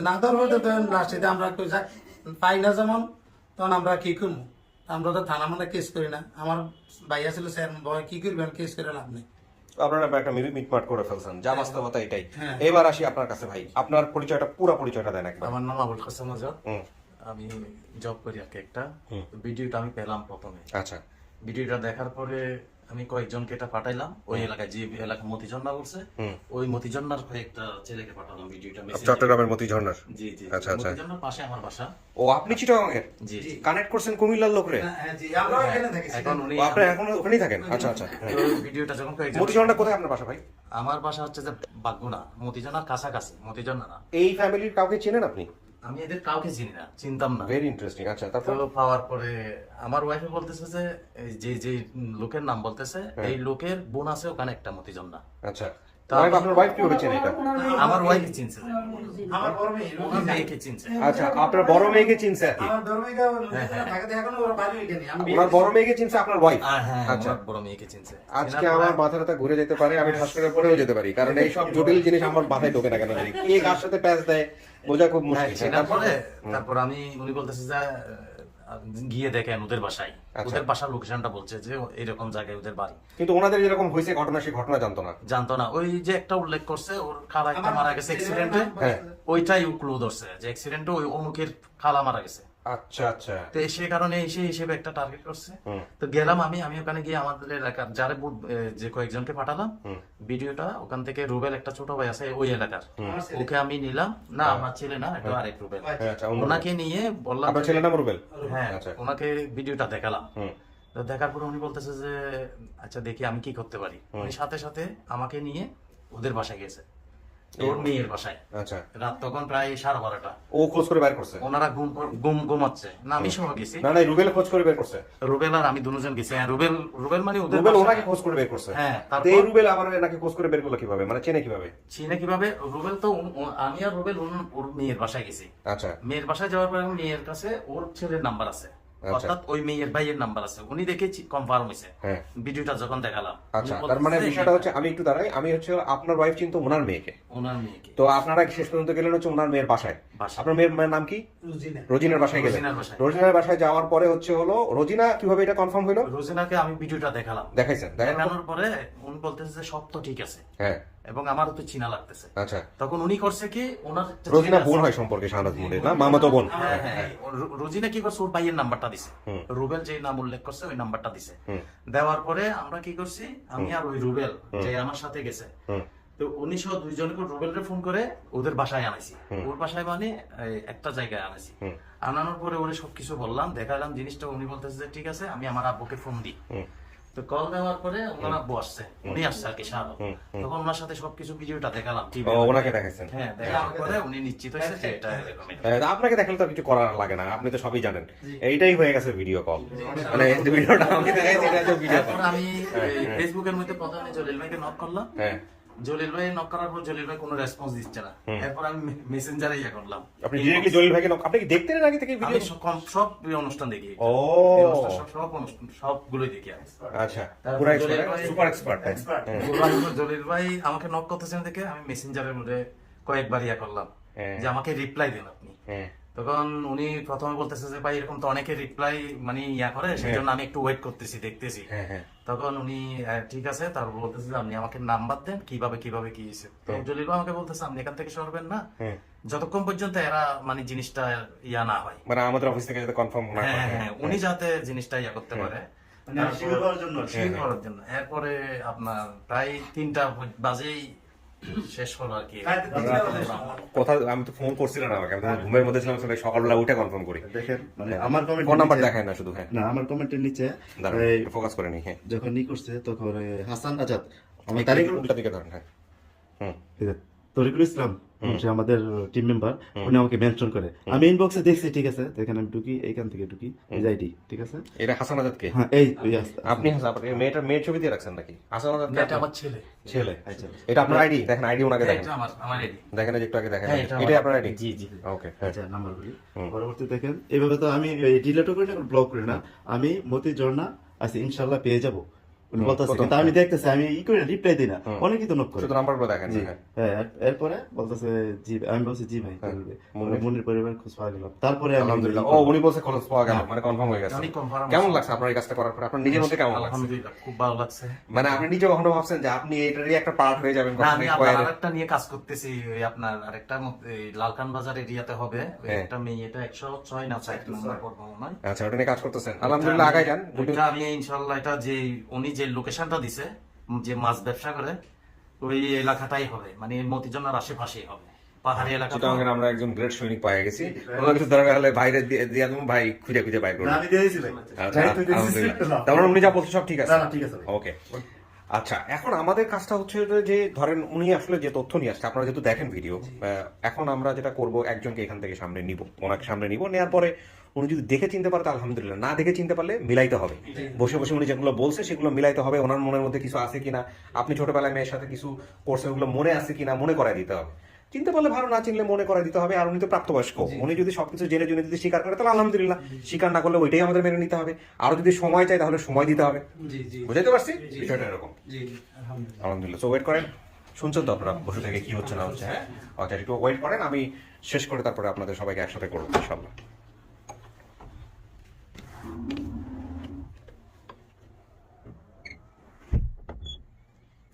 না দেওয়ার পরে তো লাস্টে আমরা পাই না যেমন, তখন আমরা কি করবো? আমরা তো থানা মানে কেস করি না। আমার ভাইয়া ছিল স্যার, ভয় কি করবেন, কেস করে লাভ নেই। আপনারা একটা মিটমাট করে ফেলছেন, যা বাস্তবতা এটাই। হ্যাঁ। এবার আসি আপনার কাছে ভাই, আপনার পরিচয়টা, পুরো পরিচয়টা দেন একবার। আমার নাম আবুল কাসেম আজাদ, আমি জব করি আর কি একটা। ভিডিওটা আমি পেলাম প্রথমে, আচ্ছা। ভিডিওটা দেখার পরে আমি কয়েকজনকে এটা পাঠাইলাম, ওই এলাকায় যে এলাকা মতিঝর্ণা বলছে, ওই মতিঝর্ণার কয়েকটা ছেলেকে পাঠালাম ভিডিওটা। চট্টগ্রামের মতিঝর্ণার? জি জি, আচ্ছা আচ্ছা। মতিঝর্ণার পাশে আমার বাসা। ও আপনি চিটাগাংয়ের? জি জি। কানেক্ট করছেন কুমিল্লার লোকরে? এখন উনি ও, আপনি এখন ওখানেই থাকেন? আচ্ছা আচ্ছা। তো ভিডিওটা যখন কয়েকজন, মতিঝর্ণা কোথায় আপনার বাসা ভাই? আমার বাসা হচ্ছে যে বাগগুনা, মতিঝর্ণার কাছাকাছি, মতিঝর্ণা না। এই ফ্যামিলির কাউকে চেনেন আপনি? আমি এদের কাউকে চিনি না, চিনতাম না। Very interesting. আচ্ছা, তো তারপর? পাওয়ার পরে আমার ওয়াইফে বলতেছে যে এই যে যে লোকের নাম বলতেছে, এই লোকের বোন আছে ওখানে একটা মতিঝর্ণা। আচ্ছা, তা ওয়াইফ, আপনার ওয়াইফ কিভাবে চেনে এটা? আমার ওয়াইফে চিনছে, আমার বড় মেয়ে, ওনার মেয়েকে চিনছে। আচ্ছা, আপনার বড় মেয়েকে চিনছে আর কি? আমার বড় মেয়েকে ঢাকাতে এখনো ওরা বাড়ি এখানে। আমি ওনার বড় মেয়েকে চিনছে আপনার ওয়াইফ? হ্যাঁ, আচ্ছা। আমার বড় মেয়েকে চিনছে। আজকে আমার মাথাটা ঘুরে যেতে পারে, আমি ঠাস করে পড়েও যেতে পারি, কারণ এই সব জটিল জিনিস আমার মাথায় ঢোকে না কেন জানি। কে কার সাথে প্যাচ দেয় বোঝা খুব মুশকিল। তারপর আমি উনি বলতেছে যে গিয়ে দেখেন ওদের বাসায়, ওদের বাসার লোকেশনটা বলছে যে এরকম জায়গায় ওদের বাড়ি। কিন্তু ওনাদের যেরকম হয়েছে ঘটনা, সেই ঘটনা জানতো না? জানতো না। ওই যে একটা উল্লেখ করছে ওর খালা একটা মারা গেছে অ্যাক্সিডেন্টে, ওইটাই ক্লু ধরছে যে অ্যাক্সিডেন্টে ওই অমুকের খালা মারা গেছে। আচ্ছা আচ্ছা। তো সে কারণে সেই হিসেবে একটা টার্গেট করছে। তো গেলাম আমি ওখানে গিয়ে আমাদের এলাকার যারে যে কয়েকজনকে পাঠালাম ভিডিওটা, ওখান থেকে রুবেল একটা ছোট ভাই আছে ওই এলাকার, ওকে আমি নিলাম। না আমার ছেলে না, এটা আরেক রুবেল। ওনাকে নিয়ে বললাম, আপনার ছেলের নাম রুবেল? হ্যাঁ, ওনাকে ভিডিওটা দেখালাম। তো দেখার পরে উনি বলতেছে যে আচ্ছা দেখি আমি কি করতে পারি। উনি সাথে সাথে আমাকে নিয়ে ওদের বাসায় গেছে, ওর মেয়ের বাসায়। আচ্ছা। রাত তখন প্রায় 12:30। ও খোঁজ করে বের করছে? ওনারা ঘুমাচ্ছে না, আমি সহ গেছি। না না, রুবেল খোঁজ করে বের করছে? রুবেল আর আমি দুজন গেছি। হ্যাঁ, রুবেল মানে ওদের রুবেল বাসায়। ওনাকে খোঁজ করে বের করছে? হ্যাঁ। তো এই রুবেল আবার এনাকে খোঁজ করে বের করলো কিভাবে, মানে চেনে কিভাবে? চিনে কিভাবে? রুবেল তো আমি আর রুবেল ওর মেয়ের বাসায় গেছি। আচ্ছা। মেয়ের বাসায় যাওয়ার পরে মেয়ের কাছে ওর ছেলের নাম্বার আছে, অর্থাৎ ওই মেয়ের ভাইয়ের নাম্বার আছে। উনি দেখে কনফার্ম হয়েছে ভিডিওটা যখন দেখালাম। আচ্ছা, তার মানে বিষয়টা হচ্ছে, আমি একটু দাঁড়াই, আমি হচ্ছে আপনার ওয়াইফ চিনতো ওনার মেয়েকে? ওনার মেয়েকে। তো আপনারা শেষ পর্যন্ত গেলেন হচ্ছে ওনার মেয়ের বাসায়। বাসায়। আপনার মেয়ের নাম কি? রুজিনা। রোজিনার বাসায় গেলেন। রোজিনার বাসায়। রোজিনার বাসায় যাওয়ার পরে হচ্ছে হলো রোজিনা কিভাবে এটা কনফার্ম হলো? রোজিনাকে আমি ভিডিওটা দেখালাম, দেখাইছেন? দেখানোর পরে উনি বলতেছে যে সব তো ঠিক আছে, হ্যাঁ, এবং আমারও তো চিনা লাগতেছে। আচ্ছা। তখন উনি করছে কি, ওনার একটা রোজিনা ছেলে আছে। বোন হয় সম্পর্কে শাহনাজ মুন্নির, না মামাতো বোন? হ্যাঁ, হ্যাঁ, রোজিনা কি করছে, ওর ভাইয়ের নাম্বারটা দিছে, রুবেল যে নাম উল্লেখ করছে ওই নাম্বারটা দিছে। দেওয়ার পরে আমরা কি করছি, আমি আর ওই রুবেল যে আমার সাথে গেছে, তো উনি সহ দুইজনকে রুবেলরে ফোন করে ওদের বাসায় আনাইছি। ওর বাসায় মানে একটা জায়গায় আনাইছি। আনানোর পরে ওরে সবকিছু বললাম, দেখালাম জিনিসটা। উনি বলতেছে যে ঠিক আছে, আমি আমার আব্বুকে ফোন দিই। তো কল দেওয়ার পরে ওনার আব্বু আসছে, উনি আসছে আর কি শাহাদ। তখন ওনার সাথে সবকিছু ভিডিওটা দেখালাম। ও, ওনাকে দেখাইছেন? হ্যাঁ, দেখার পরে উনি নিশ্চিত হয়েছে যে এটা এরকমই। আপনাকে দেখালে তো কিছু করার লাগে না, আপনি তো সবই জানেন। এইটাই হয়ে গেছে ভিডিও কল, মানে ভিডিওটা আমাকে দেখাইছে, এটা তো ভিডিও কল। তারপর আমি ফেসবুকের মধ্যে প্রথমে জলিল ভাইকে নক করলাম। হ্যাঁ, জলিল ভাই নক করার পর জলিল ভাই কোনো রেসপন্স দিচ্ছে না। এরপর আমি মেসেঞ্জারে ইয়ে করলাম। আপনি ডিরেক্টলি জলিল ভাইকে আপনি কি দেখতেন আগে থেকে আমি ভিডিও? সব অনুষ্ঠান দেখি। ও, এই অনুষ্ঠান সব অনুষ্ঠান সবগুলোই দেখি আমি। আচ্ছা, তারপর পুরো জলিল এক্সপার্ট, ভাই- সুপার এক্সপার্ট। জলিল ভাই আমাকে নক করতেছেন দেখে আমি মেসেঞ্জারের মধ্যে কয়েকবার ইয়া করলাম যে আমাকে রিপ্লাই দেন আপনি। তখন উনি প্রথমে বলতেছে যে ভাই এরকম তো অনেকে রিপ্লাই মানে ইয়া করে, সেই জন্য আমি একটু ওয়েট করতেছি, দেখতেছি। তখন উনি ঠিক আছে, তারপর বলতেছে যে আপনি আমাকে নাম্বার দেন, কিভাবে কিভাবে কি হয়েছে। তো জলিল ভাই আমাকে বলতেছে আপনি এখান থেকে সরবেন না যতক্ষণ পর্যন্ত এরা মানে জিনিসটা ইয়া না হয়, মানে আমাদের অফিস থেকে যাতে কনফার্ম না হ্যাঁ, হয়। হ্যাঁ, উনি যাতে জিনিসটা ইয়া করতে পারে, শিওর হওয়ার জন্য। এরপরে আপনার প্রায় 3টা বাজেই শেষ হলো আর কি। কোথাও আমি তো ফোন করছিলাম আমাকে, আমি তো ঘুমের মধ্যে ছিলাম, সকালবেলা উঠে কনফার্ম করি। দেখেন মানে আমার ফোন কমেন্ট নাম্বার দেখায় না শুধু। হ্যাঁ, না, আমার কমেন্টের নিচে ফোকাস করে নি। হ্যাঁ, যখন করছে তখন হাসান আজাদ আমার উল্টা দিকে ধরেন। হ্যাঁ, তরিকুল ইসলাম সে আমাদের টিম মেম্বার, উনি আমাকে মেনশন করে। আমি ইনবক্সে দেখছি, ঠিক আছে, এখানে আমি ঢুকি, এইখান থেকে ঢুকি, এই আইডি, ঠিক আছে। এটা হাসান আজাদকে? হ্যাঁ, এই আপনি মেয়ের ছবি দিয়ে রাখছেন নাকি? হাসান আজাদ এটা আমার ছেলে। ছেলে? এটা আপনার আইডি? দেখেন আইডি ওনাকে দেখেন, এটা আমার আইডি দেখেন এই যে একটু আগে দেখেন, হ্যাঁ, এটা এটাই আমার- আপনার আইডি? জি জি। ওকে, আচ্ছা, নাম্বারগুলি পরবর্তী দেখেন। এইভাবে তো আমি ডিলেটও করি না, ব্লক করি না, আমি মতি ঝর্ণা আছি, ইনশাল্লাহ পেয়ে যাবো উনি বলতেছে, কিন্তু আমি দেখতেছি, আমি করি না, রিপ্লাই দিই না, অনেকেই তো নক করে। শুধু নাম্বারগুলো দেখেন। জি, হ্যাঁ, এরপরে বলতেছে জি, আমি বলছি জি ভাই, মনির পরিবার খোঁজ পাওয়া গেল। তারপরে আমি আলহামদুলিল্লাহ। ও, উনি বলছে খোঁজ পাওয়া গেল, মানে কনফার্ম হয়ে গেছে। অনেক confirm কেমন লাগছে আপনার এই কাজটা করার পরে? আপনার নিজের মধ্যে কেমন লাগছে? আলহামদুলিল্লাহ, খুব ভালো লাগছে। মানে আপনি নিজে কখনো ভাবছেন যে আপনি এটারই একটা পার্ট হয়ে যাবেন? না, আমি আপনার আরেকটা নিয়ে কাজ করতেছি, ওই আপনার আরেকটা লালকান বাজার এরিয়াতে হবে, ওই একটা মেয়ে, এটা 106 না 4 নম্বর পড়বো মনে হয়। আচ্ছা, ওটা নিয়ে কাজ করতেছেন, আলহামদুলিল্লাহ, আগাই যান। ওইটা আমি ইনশাআল্লাহ, এটা যে উনি যে লোকেশনটা দিছে, যে মাছ ব্যবসা করে ওই এলাকাটাই হবে, মানে মতিজনার আশেপাশেই হবে, পাহাড়ি এলাকা। চিটাগাঙ্গের আমরা একজন গ্রেট সৈনিক পাই গেছি, কোনো কিছু দরকার হলে বাইরে দিয়ে দেবো, ভাই খুঁজে খুঁজে বাইর করবো। আমি দিয়েছি ভাই। আচ্ছা, আলহামদুলিল্লাহ। তারপরে উনি যা বলছে সব ঠিক আছে? না, ঠিক আছে ভাই। ওকে। আচ্ছা, এখন আমাদের কাজটা হচ্ছে যে ধরেন উনি আসলে যে তথ্য নিয়ে আসছে, আপনারা যেহেতু দেখেন ভিডিও, এখন আমরা যেটা করব, একজনকে এখান থেকে সামনে নিব, ওনাকে সামনে নিব, নেওয়ার পরে উনি যদি দেখে চিনতে পারে তো আলহামদুলিল্লাহ, না দেখে চিনতে পারলে মিলাইতে হবে। বসে বসে উনি যেগুলো বলছে সেগুলো মিলাইতে হবে, ওনার মনের মধ্যে কিছু আছে কিনা, আপনি ছোটবেলায় মেয়ের সাথে কিছু করছে ওগুলো মনে আছে কিনা মনে করাই দিতে হবে। চিনতে পারলে ভালো, না চিনলে মনে করাই দিতে হবে। আর উনি তো প্রাপ্তবয়স্ক, উনি যদি সবকিছু জেনে জেনে যদি স্বীকার করে তাহলে আলহামদুলিল্লাহ, স্বীকার না করলে ওইটাই আমাদের মেনে নিতে হবে। আর যদি সময় চাই তাহলে সময় দিতে হবে। বুঝাইতে পারছি বিষয়টা এরকম? আলহামদুলিল্লাহ। সো ওয়েট করেন, শুনছেন তো আপনারা বসে থেকে কি হচ্ছে না হচ্ছে? হ্যাঁ, আচ্ছা, একটু ওয়েট করেন, আমি শেষ করে তারপরে আপনাদের সবাইকে একসাথে করবো ইনশাল্লাহ।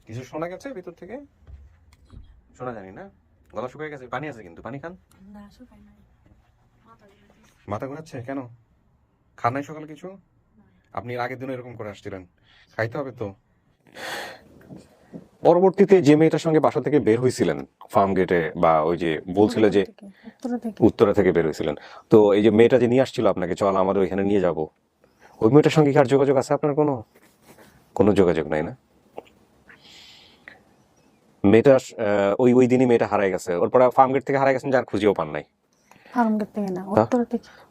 কিছু শোনা গেছে ভিতর থেকে? শোনা জানি না, গলা শুকিয়ে গেছে। পানি আছে কিন্তু, পানি খান। মাথা ঘুরাচ্ছে কেন? খান নাই সকালে কিছু? আপনি এর আগের দিন এরকম করে আসছিলেন, খাইতে হবে তো। পরবর্তীতে যে মেয়েটার সঙ্গে বাসা থেকে বের হয়েছিলেন ফার্ম গেটে, বা ওই যে বলছিল যে উত্তরা থেকে বের হয়েছিলেন, তো এই যে মেয়েটা যে নিয়ে আসছিল আপনাকে, চল আমাদের ওইখানে নিয়ে যাব, ওই মেয়েটার সঙ্গে কি আর যোগাযোগ আছে আপনার? কোনো যোগাযোগ নাই না? মেয়েটা ওই দিনই মেয়েটা হারাই গেছে, ওর পরে ফার্ম গেট থেকে হারাই গেছেন, যার খুঁজেও পান নাই।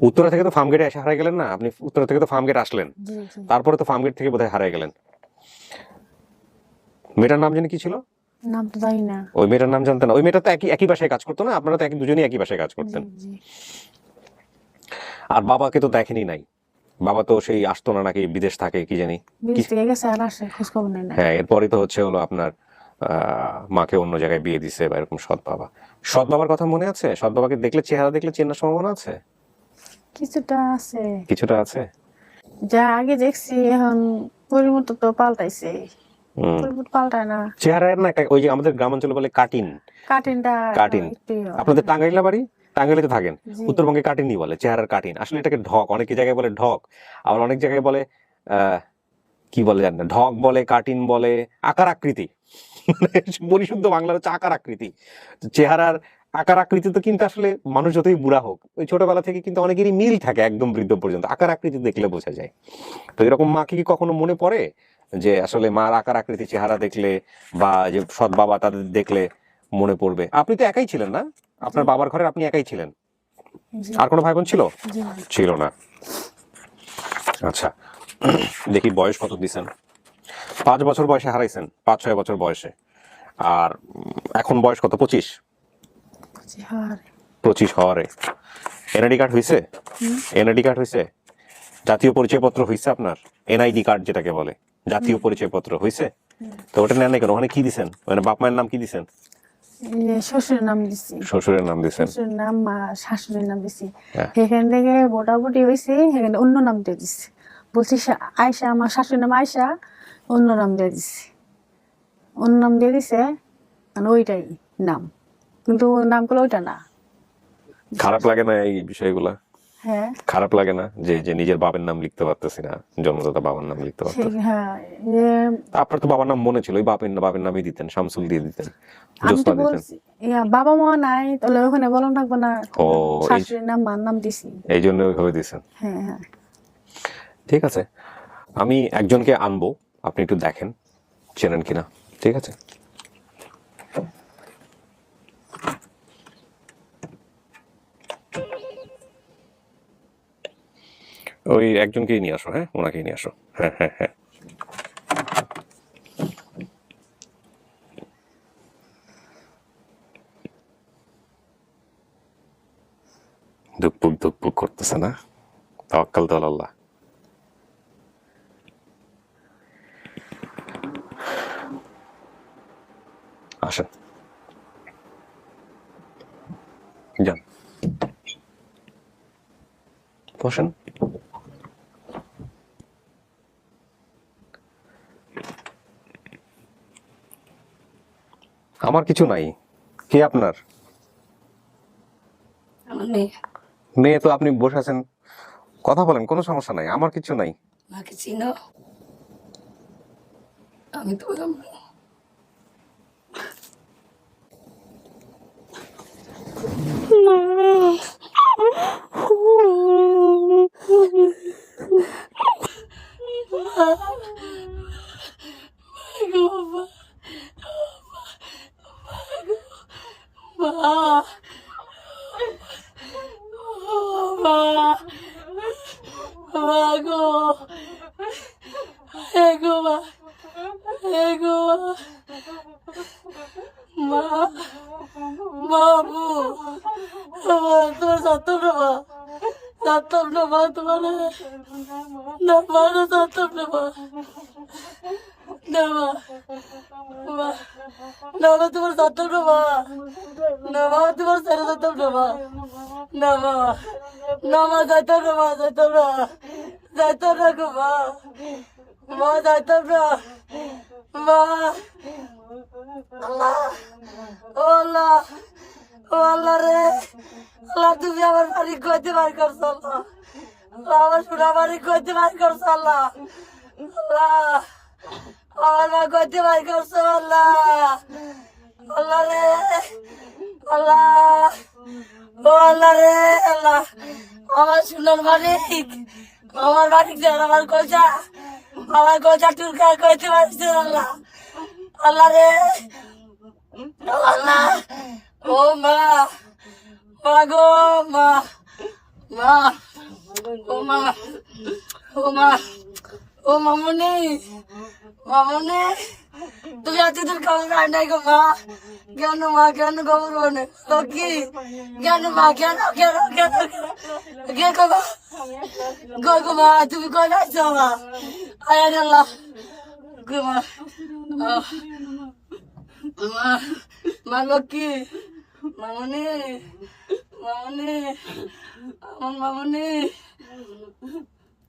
উত্তরা থেকে তো ফার্ম গেটে এসে হারাই গেলেন না আপনি? উত্তরা থেকে তো ফার্ম গেট আসলেন, তারপরে তো ফার্ম গেট থেকে বোধহয় হারাই গেলেন। মেয়েটার নাম জানি কি ছিল? নাম তো জানি না। ওই মেয়েটার নাম জানতেন না? ওই মেয়েটা তো একই বাসায় কাজ করতো না? আপনারা তো দুজনেই একই বাসায় কাজ করতেন। আর বাবাকে তো দেখেনি নাই, বাবা তো সেই আসতো না নাকি, বিদেশ থাকে কি জানি। বিদেশ থেকে গেছে আর আসে, খোঁজ খবর নেই না। হ্যাঁ, এরপরে তো হচ্ছে হলো আপনার মাকে অন্য জায়গায় বিয়ে দিছে বা এরকম সৎ বাবা। সৎ বাবার কথা মনে আছে? সৎ বাবাকে দেখলে, চেহারা দেখলে চেনার সম্ভাবনা আছে? কিছুটা আছে, কিছুটা আছে। যা আগে দেখছি এখন পরিবর্তন তো পাল্টাইছে, পরিবর্তন পাল্টায় না। চেহারার না ওই যে আমাদের গ্রামাঞ্চলে বলে কাটিন, কাটিনটা কাটিন। একটু আপনাদের টাঙ্গাইলা বাড়ি, টাঙ্গাইলে তো থাকেন, উত্তরবঙ্গে কাটিনই বলে, চেহারার কাটিন। আসলে এটাকে ঢক, অনেক জায়গায় বলে ঢক, আবার অনেক জায়গায় বলে কি বলে জানি না, ঢক বলে, কাটিন বলে, আকার আকৃতি। পরিশুদ্ধ বাংলার হচ্ছে আকার আকৃতি। চেহারার আকার আকৃতি তো কিন্তু আসলে মানুষ যতই বুড়া হোক, ওই ছোটবেলা থেকে কিন্তু অনেকেরই মিল থাকে একদম বৃদ্ধ পর্যন্ত, আকার আকৃতি দেখলে বোঝা যায়। তো এরকম মাকে কি কখনো মনে পড়ে যে আসলে মার আকার আকৃতি, চেহারা দেখলে বা যে সৎ বাবা তাদের দেখলে মনে পড়বে? আপনি তো একাই ছিলেন না, আপনার বাবার ঘরে আপনি একাই ছিলেন, আর কোনো ভাই বোন ছিল? ছিল না। আচ্ছা, দেখি বয়স কত দিছেন? 5 বছর বয়সে হারাইছেন, 5-6 বছর বয়সে। আর এখন বয়স কত? 25 হওয়ারে। এনআইডি কার্ড হয়েছে? এনআইডি কার্ড হয়েছে? জাতীয় পরিচয়পত্র হয়েছে আপনার? এনআইডি কার্ড যেটাকে বলে, জাতীয় পরিচয়পত্র হয়েছে? তো ওটা নেন নাই কেন? ওখানে কি দিছেন? মানে বাপ মায়ের নাম কি দিছেন? শ্বশুরের নাম দিছি, শ্বশুরের নাম দিছেন। শ্বশুরের নাম, মা শাশুড়ির নাম দিছি। সেখান থেকে মোটামুটি হয়েছে, সেখানে অন্য নাম দিয়ে দিছি। বলছি আয়সা, আমার শাশুড়ির নাম আয়সা, অন্য নাম দিয়ে দিছি, অন্য নাম দিয়ে দিছে, মানে ওইটাই নাম, কিন্তু নামগুলো ওইটা না। খারাপ লাগে না এই বিষয়গুলা? হ্যাঁ, খারাপ লাগে না যে নিজের বাবার নাম লিখতে পারতেছি না, জন্মদাতা বাবার নাম লিখতে পারতেছি? হ্যাঁ, আপনার তো বাবার নাম মনে ছিল, ওই বাবার নামই দিতেন, শামসুল দিয়ে দিতেন, আমি তো জ্যোৎস্না দিতেন। বলছি বাবা মা নাই, তাহলে ওখানে বলন থাকবো না, ও, শাশুড়ির নাম, মার নাম দিছি। এই জন্য ওইভাবে দিয়েছেন। হ্যাঁ হ্যাঁ, ঠিক আছে, আমি একজনকে আনবো, আপনি একটু দেখেন চেনেন কিনা, ঠিক আছে? ওই একজনকেই নিয়ে আসো, হ্যাঁ, ওনাকেই নিয়ে আসো। হ্যাঁ হ্যাঁ হ্যাঁ, ধুকপুক ধুকপুক করতেছে না? তাওয়াক্কাল তো আল্লাহ। আসেন, যান, বসেন। আমার কিছু নাই। কে আপনার? আমার মেয়ে। মেয়ে তো আপনি বসে আছেন, কথা বলেন, কোনো সমস্যা নাই, আমার কিছু নাই। মাকে চিনো? আমি তো বললাম তুমি আমার বাড়ি কইতে বার করছো, আমার সোনা বাড়ি কইতে বার করছো, আল্লাহ আমার মা কইতে বার করছো, আল্লাহ আল্লাহ রে, আল্লাহ ও আল্লাহ রে, আল্লাহ আমার সোনার বাড়ি, আমার বাড়ি আমার কইটা টুরকা কইতে পারছে, আল্লাহ আল্লাহ রে, আল্লাহ ও মা, মা গো মা, মা ও মা, ও মা, ও মামুনি, মামুনি তুমি এতদিন খবর পাই নাই গো মা, কেন মা, কেন খবর বনে কি, কেন মা, কেন কেন কেন কে গো গো গো মা, তুমি কই যাচ্ছ মা, আয় আল্লাহ গো মা, মা মা লক্ষ্মী মামনি মামনি আমার মামনি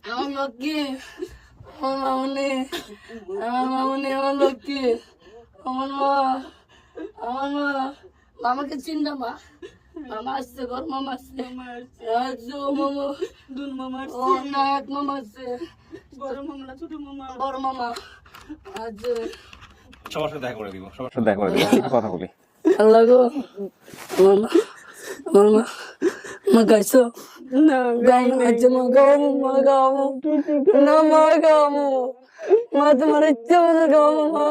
আমার লক্ষ্মী আমার মামনি আমার মামনি আমার লক্ষ্মী আমার মা আমার মা মামাকে চিন্তা মা মামা আসছে ঘর মামা আসছে আজও মামা দুন মামা ও না এক মামা আসছে বড় মামা না ছোট মামা বড় মামা আজ সবার সাথে দেখা করে দিব, সবার সাথে দেখা করে দিব, একটু কথা বলি। আল্লাহ গো মামা মামা মা গাইছো না গাই আজ মা গাও না মা গাও মা তোমার ইচ্ছে মতো গাও মা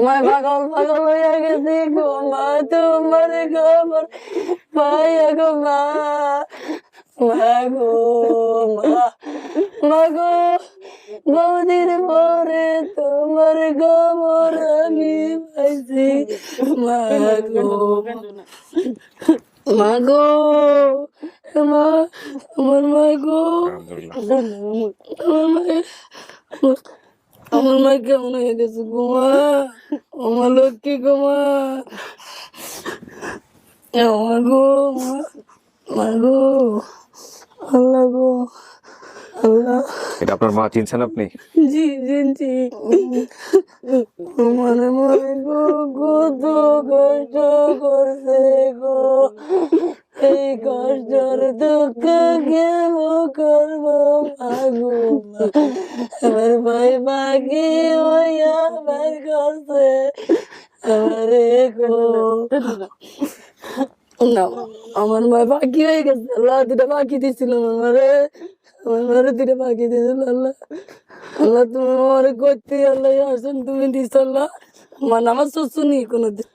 মা পাগল পাগল হয়ে গেছি গো মা তোমার খবর পাইয়া গো মা মা গো মা গো বহুদিন পরে তোমার খবর আমি পাইছি মা গো মা গো মা আমার মা গো আমার মা কেমন হয়ে গেছে গো মা আমার লক্ষ্মী গো মা আমার গো মা গো আল্লাহ গো আল্লাহ এটা আপনার মা, চিনছেন আপনি? জি জি মানে মনে গো কত কষ্ট করছে গো এই কষ্টর দুঃখ কেমন করবো মাগো আমার ভাই বাকি হইয়া বের করছে আমারে গো না আমার ভাই বাকি হয়ে গেছে আল্লাহ দুটা বাকি দিছিল আমারে আমার দুটা বাকি দিয়েছিল আল্লাহ আল্লাহ তুমি আমার করতে আল্লাহ আসেন তুমি দিস আল্লাহ মানে আমার শ্বশুর নেই কোনোদিন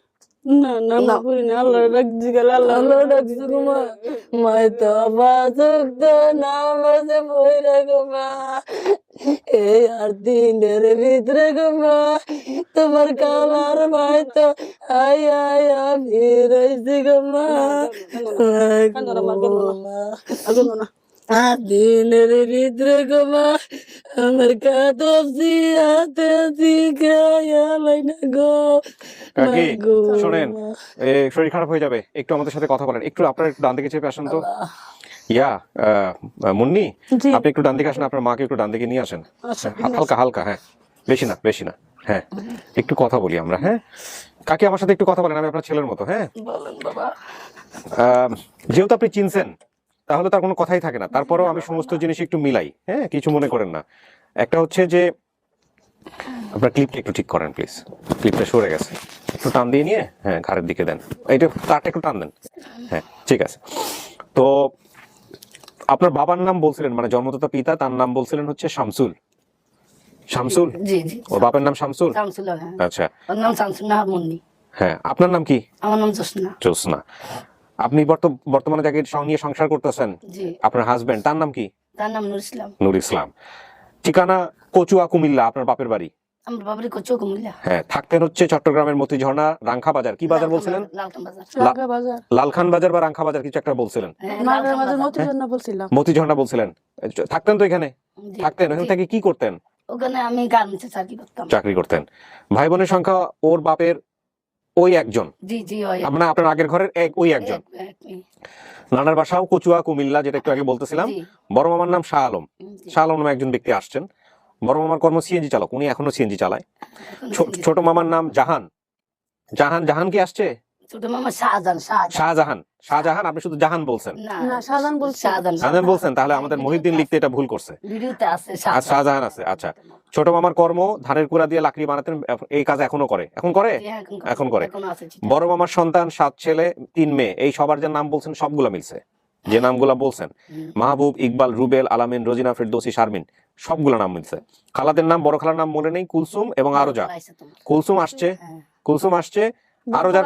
না না না করিনি আল্লাহ রাখছি গেল আল্লাহ আল্লাহ রাখছি গো মা মায় তো বাসুক তো নাম আছে বই রাখো মা এই আর দিনের ভিতরে গো মা তোমার কালার ভাই তো আই আই আমি রয়েছি গো মা দিনের ভিতরে গো মা আমার কাঁদছি হাতে শিখাই না গো কাকি শোনেন, শরীর খারাপ হয়ে যাবে, একটু আমাদের সাথে কথা বলেন। একটু আপনার একটু ডান দিকে চেপে আসেন তো। ইয়া মুন্নি, আপনি একটু ডান দিকে আসেন, আপনার মাকে একটু ডান দিকে নিয়ে আসেন। হালকা হালকা, হ্যাঁ, বেশি না বেশি না, হ্যাঁ, একটু কথা বলি আমরা। হ্যাঁ কাকি, আমার সাথে একটু কথা বলেন, আমি আপনার ছেলের মতো। হ্যাঁ বলেন বাবা। যেহেতু আপনি চিনছেন তাহলে তার কোনো কথাই থাকে না, তারপরেও আমি সমস্ত জিনিস একটু মিলাই। হ্যাঁ, কিছু মনে করেন না। একটা হচ্ছে যে আপনার ক্লিপটা একটু ঠিক করেন প্লিজ, ক্লিপটা সরে গেছে, একটু টান দিয়ে নিয়ে, হ্যাঁ, ঘাড়ের দিকে দেন, এইটা তারটা একটু টান দেন। হ্যাঁ ঠিক আছে। তো আপনার বাবার নাম বলছিলেন, মানে জন্মদাতা পিতা, তার নাম বলছিলেন হচ্ছে শামসুল। শামসুল, জি জি, ওর বাপের নাম শামসুল। শামসুল, হ্যাঁ। আচ্ছা, ওর নাম শামসুল না মুন্নি। হ্যাঁ, আপনার নাম কি? আমার নাম জোসনা। জোসনা। আপনি বর্তমানে যাকে নিয়ে সংসার করতেছেন, জি, আপনার হাজবেন্ড, তার নাম কি? তার নাম নুর ইসলাম। নুর ইসলাম। ঠিকানা কচুয়া, কুমিল্লা, আপনার বাপের বাড়ি? আমার বাবার কচু কুমিল্লা। হ্যাঁ, থাকতেন হচ্ছে চট্টগ্রামের মতিঝর্ণা, রাংখা বাজার। কি বাজার বলছিলেন? লালখান বাজার। লালখান বাজার বা রাংখা বাজার কিছু একটা বলছিলেন। মতিঝর্ণা বলছিলেন। থাকতেন তো এখানে? থাকতেন। ওখান থেকে কি করতেন? ওখানে আমি গার্মেন্টসে চাকরি করতাম। চাকরি করতেন। ভাই বোনের সংখ্যা ওর বাপের ওই একজন? জি জি, ওই আপনার আগের ঘরের ওই একজন। নানার বাসাও কচুয়া, কুমিল্লা, যেটা একটু আগে বলতেছিলাম। বড় মামার নাম শাহ আলম। শাহ আলম নামে একজন ব্যক্তি আসছেন। বড় মামার কর্ম সিএনজি চালক, উনি এখনো সিএনজি চালায়। ছোট মামার নাম জাহান। জাহান কি আসছে? ছোট মামা শাহজাহান। শাহজাহান, আপনি শুধু জাহান বলছেন। না, শাহজাহান বলছেন, তাহলে আমাদের মহিউদ্দিন লিখতে এটা ভুল করছে। ভিডিওতে আছে শাহজাহান আছে। আচ্ছা, ছোট মামার কর্ম ধানের কুড়া দিয়ে লাকড়ি বানাতেন, এই কাজ এখনো করে? এখন করে। বড় মামার সন্তান, 7 ছেলে 3 মেয়ে, এই সবার যে নাম বলছেন সবগুলা মিলছে, যে নামগুলা বলছেন, মাহবুব, ইকবাল, রুবেল, আলামিন, রোজিনা, ফেরদৌসি, শারমিন, সবগুলা নাম মিলছে। খালাদের নাম, বড় খালার নাম মনে নেই, কুলসুম এবং আরোজা। কুলসুম আসছে, আরোজা,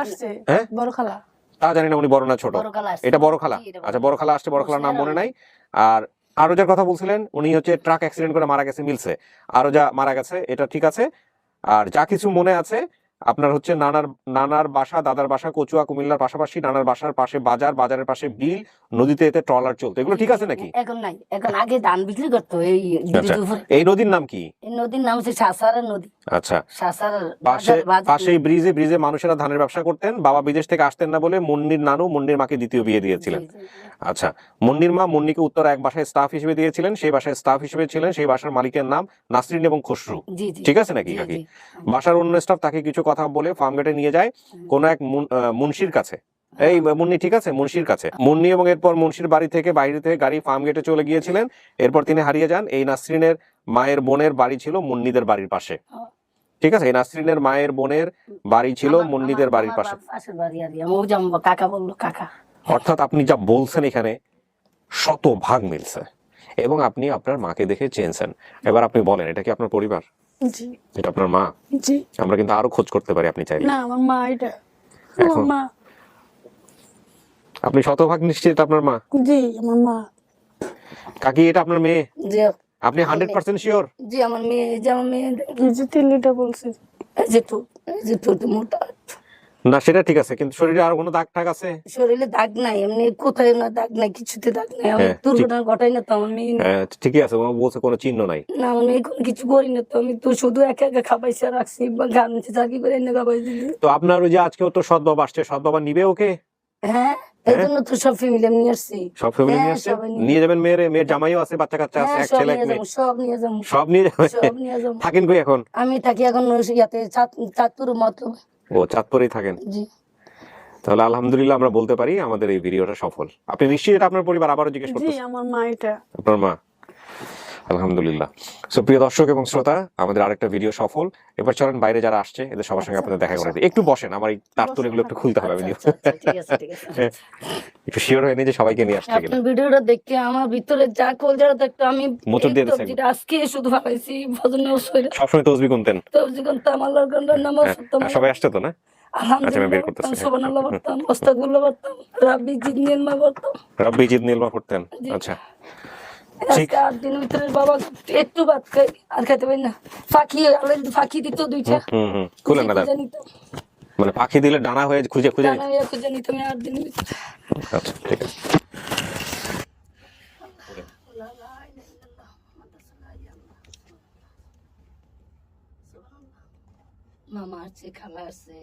হ্যাঁ, বড় খালা তা জানি না, উনি বড় না ছোট? এটা বড় খালা। আচ্ছা, বড় খালা আসছে, বড় খালার নাম মনে নাই। আর আরোজার কথা বলছিলেন, উনি হচ্ছে ট্রাক অ্যাক্সিডেন্ট করে মারা গেছে, মিলছে। আরোজা মারা গেছে, এটা ঠিক আছে। আর যা কিছু মনে আছে, আপনার হচ্ছে নানার বাসা, দাদার বাসা কচুয়া কুমিল্লার পাশাপাশি, নানার বাসার পাশে বাজার, বাজারের পাশে বিল, নদীতে এতে ট্রলার চলতো, এগুলো ঠিক আছে নাকি? এখন নাই, এখন আগে ধান বিক্রি করতো এই আচ্ছা, ব্রিজের উপরে। এই নদীর নাম কি? এই নদীর নাম হচ্ছে শাসারের নদী। আচ্ছা, শাসারের পাশে বাজার- পাশে ব্রিজে মানুষেরা ধানের ব্যবসা করতেন, বাবা বিদেশ থেকে আসতেন না বলে মুন্নির নানু মুন্নির মাকে দ্বিতীয় বিয়ে দিয়েছিলেন। জি, জি, জি। আচ্ছা, মুন্নির মা মুন্নিকে উত্তরা এক বাসায় স্টাফ হিসেবে দিয়েছিলেন, সেই বাসায় স্টাফ হিসেবে ছিলেন সেই বাসার মালিকের নাম নাসরিন এবং খসরু, জি, জি। ঠিক আছে নাকি জি, কাকি? জি। বাসার অন্য স্টাফ তাকে কিছু কথা বলে ফার্ম গেটে নিয়ে যায় কোন এক মুন্সির কাছে। এই মুন্নি ঠিক আছে, মুন্সির কাছে মুন্নি, এবং এরপর মুন্সির বাড়ি থেকে বাইরে থেকে গাড়ি ফার্ম গেটে চলে গিয়েছিলেন। এরপর তিনি হারিয়ে যান। এই নাসরিনের মায়ের বোনের বাড়ি ছিল মুন্নিদের বাড়ির পাশে, ঠিক আছে? এই নাসরিনের মায়ের বোনের বাড়ি ছিল মুন্নিদের বাড়ির পাশে। পাশের বাড়ি আর কি। আমার ওই যে আমার কাকা বললো, কাকা। অর্থাৎ আপনি যা বলছেন এখানে শতভাগ মিলছে, এবং আপনি আপনার মাকে দেখে চেয়েছেন। এবার আপনি বলেন, এটা কি আপনার পরিবার? জি এটা আপনার মা? জি। আমরা কিন্তু আরো খোঁজ করতে পারি আপনি চাইলে। না, আমার মা এটা, আমার এখন মা। আপনি শতভাগ নিশ্চিত এটা আপনার মা? জি, আমার মা। কাকি, এটা আপনার মেয়ে? জি, আপনি 100% শিওর? জি, আমার মেয়ে, এই যে আমার মেয়ে, এই যে তিল্লিটা বলছে। এই যে ঠোঁট, এই যে ঠোঁট মোটা। না, সেটা ঠিক আছে, কিন্তু শরীরে আর কোনো দাগ টাগ আছে? শরীরে দাগ নাই, এমনি কোথায় না দাগ নাই, কিছুতে দাগ নাই। আমি হ্যাঁ, দুর্ঘটনা ঘটাই না তো আমার মেয়ে। হ্যাঁ, ঠিকই আছে, ও বলছে কোনো চিহ্ন নাই। না, আমার মেয়ে কোনো কিছু করি না তো, আমি তো শুধু একা একা খাবাইছে রাখছি বা গার্মেন্টসে চাকরি করে এনে খাবাই দিলি। তো আপনার ওই যে আজকেও তো সৎ বাবা আসছে, সৎ বাবা নিবে ওকে? হ্যাঁ, এই জন্য তো সব ফ্যামিলি আমি নিয়ে আসছি। সব ফ্যামিলি নিয়ে হ্যাঁ, আসছে? সবাই নিয়ে যাবেন মেয়ের জামাইও আছে, বাচ্চা কাচ্চা আছে, হ্যাঁ, এক সব ছেলে এক নিয়ে মেয়ে? যাবো, সব নিয়ে যাবো, সব নিয়ে যাবেন? সব নিয়ে যাবো। থাকেন কই এখন? আমি থাকি এখন ইয়াতে চাঁদপুর মতো। ও, চাঁদপুরেই থাকেন? জি। তাহলে আলহামদুলিল্লাহ আমরা বলতে পারি আমাদের এই ভিডিওটা সফল। আপনি নিশ্চিত এটা আপনার পরিবার? আবারও জিজ্ঞেস জি, করতেছি। আমার মা এটা। আপনার মা? আলহামদুলিল্লাহ। সো প্রিয় দর্শক এবং শ্রোতা, আমাদের আরেকটা ভিডিও সফল। এবার চলেন বাইরে যারা আসছে এদের সবার সঙ্গে আপনাদের দেখা করে দিই। একটু বসেন, আমার এই তার এগুলো একটু খুলতে হবে। আমি আচ্ছা, আচ্ছা, ঠিক আছে, ঠিক আছে। একটু শিওর হয়ে নিই যে সবাইকে নিয়ে আসছে কিনা। আপনার ভিডিওটা দেখে আমার ভিতরে যা কলজাটা দেখতে আমি মোচড় দিয়ে এই দিয়েছে সবজিটা আজকে শুধু ভাবাইছি ভজনে শরীরে সবসময় তসবি গুনতেন? সবজি কোনটা আমার লগনের নামাজ পড়তাম। আর সবাই আসছে তো না? আচ্ছা, আমি বের করতেছি। আলহামদুলিল্লাহ সুবহানাল্লাহ পড়তাম, আস্তাগফিরুল্লাহ পড়তাম, রাব্বি জিদনি ইলমা পড়তাম। রব্বি জিদনি ইলমা পড়তেন? জি। আচ্ছা, ঠিক। আজকে 8 দিনের ভিতরে বাবা একটু ভাত খাই আর খেতে পারি না। ফাঁকি দিত দুইটা। খুলেন না দাঁড়। খুঁজে নিতাম। মানে পাখি দিলে ডানা হয়ে খুঁজে খুঁজে ডানা হইয়া খুঁজে নিতাম 8 দিনের ভিতরে। আচ্ছা, ঠিক আছে। মামা আসছে, খালা আসছে,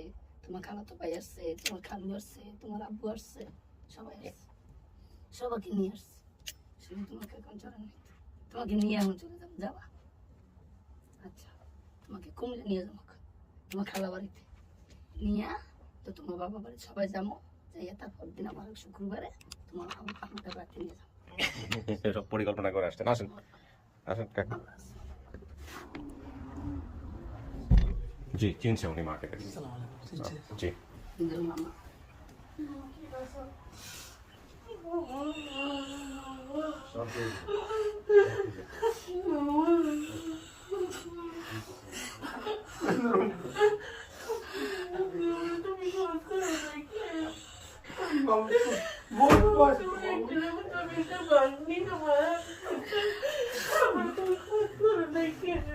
তোমার খালা তো ভাই আসছে, তোমার খালু আসছে, তোমার আব্বু আসছে, সবাই আসছে, সবাইকে নিয়ে আসছে। শুধু তোমাকে এখন চলে নাই, তোমাকে নিয়ে এখন চলে যাবো, যাবা? আচ্ছা, তোমাকে কুমিল্লা নিয়ে যাবো, তোমার খালা বাড়িতে নিয়ে, তো তোমার বাবা বাড়ি সবাই যাবো, যাইয়া তারপর দিন আমার শুক্রবারে তোমার আমাদের বাড়িতে নিয়ে যাবো। সব পরিকল্পনা করে আসছেন। আসেন আসেন কাকা। জি, চিনছে উনি মাকে? জি। কিন্তু মামা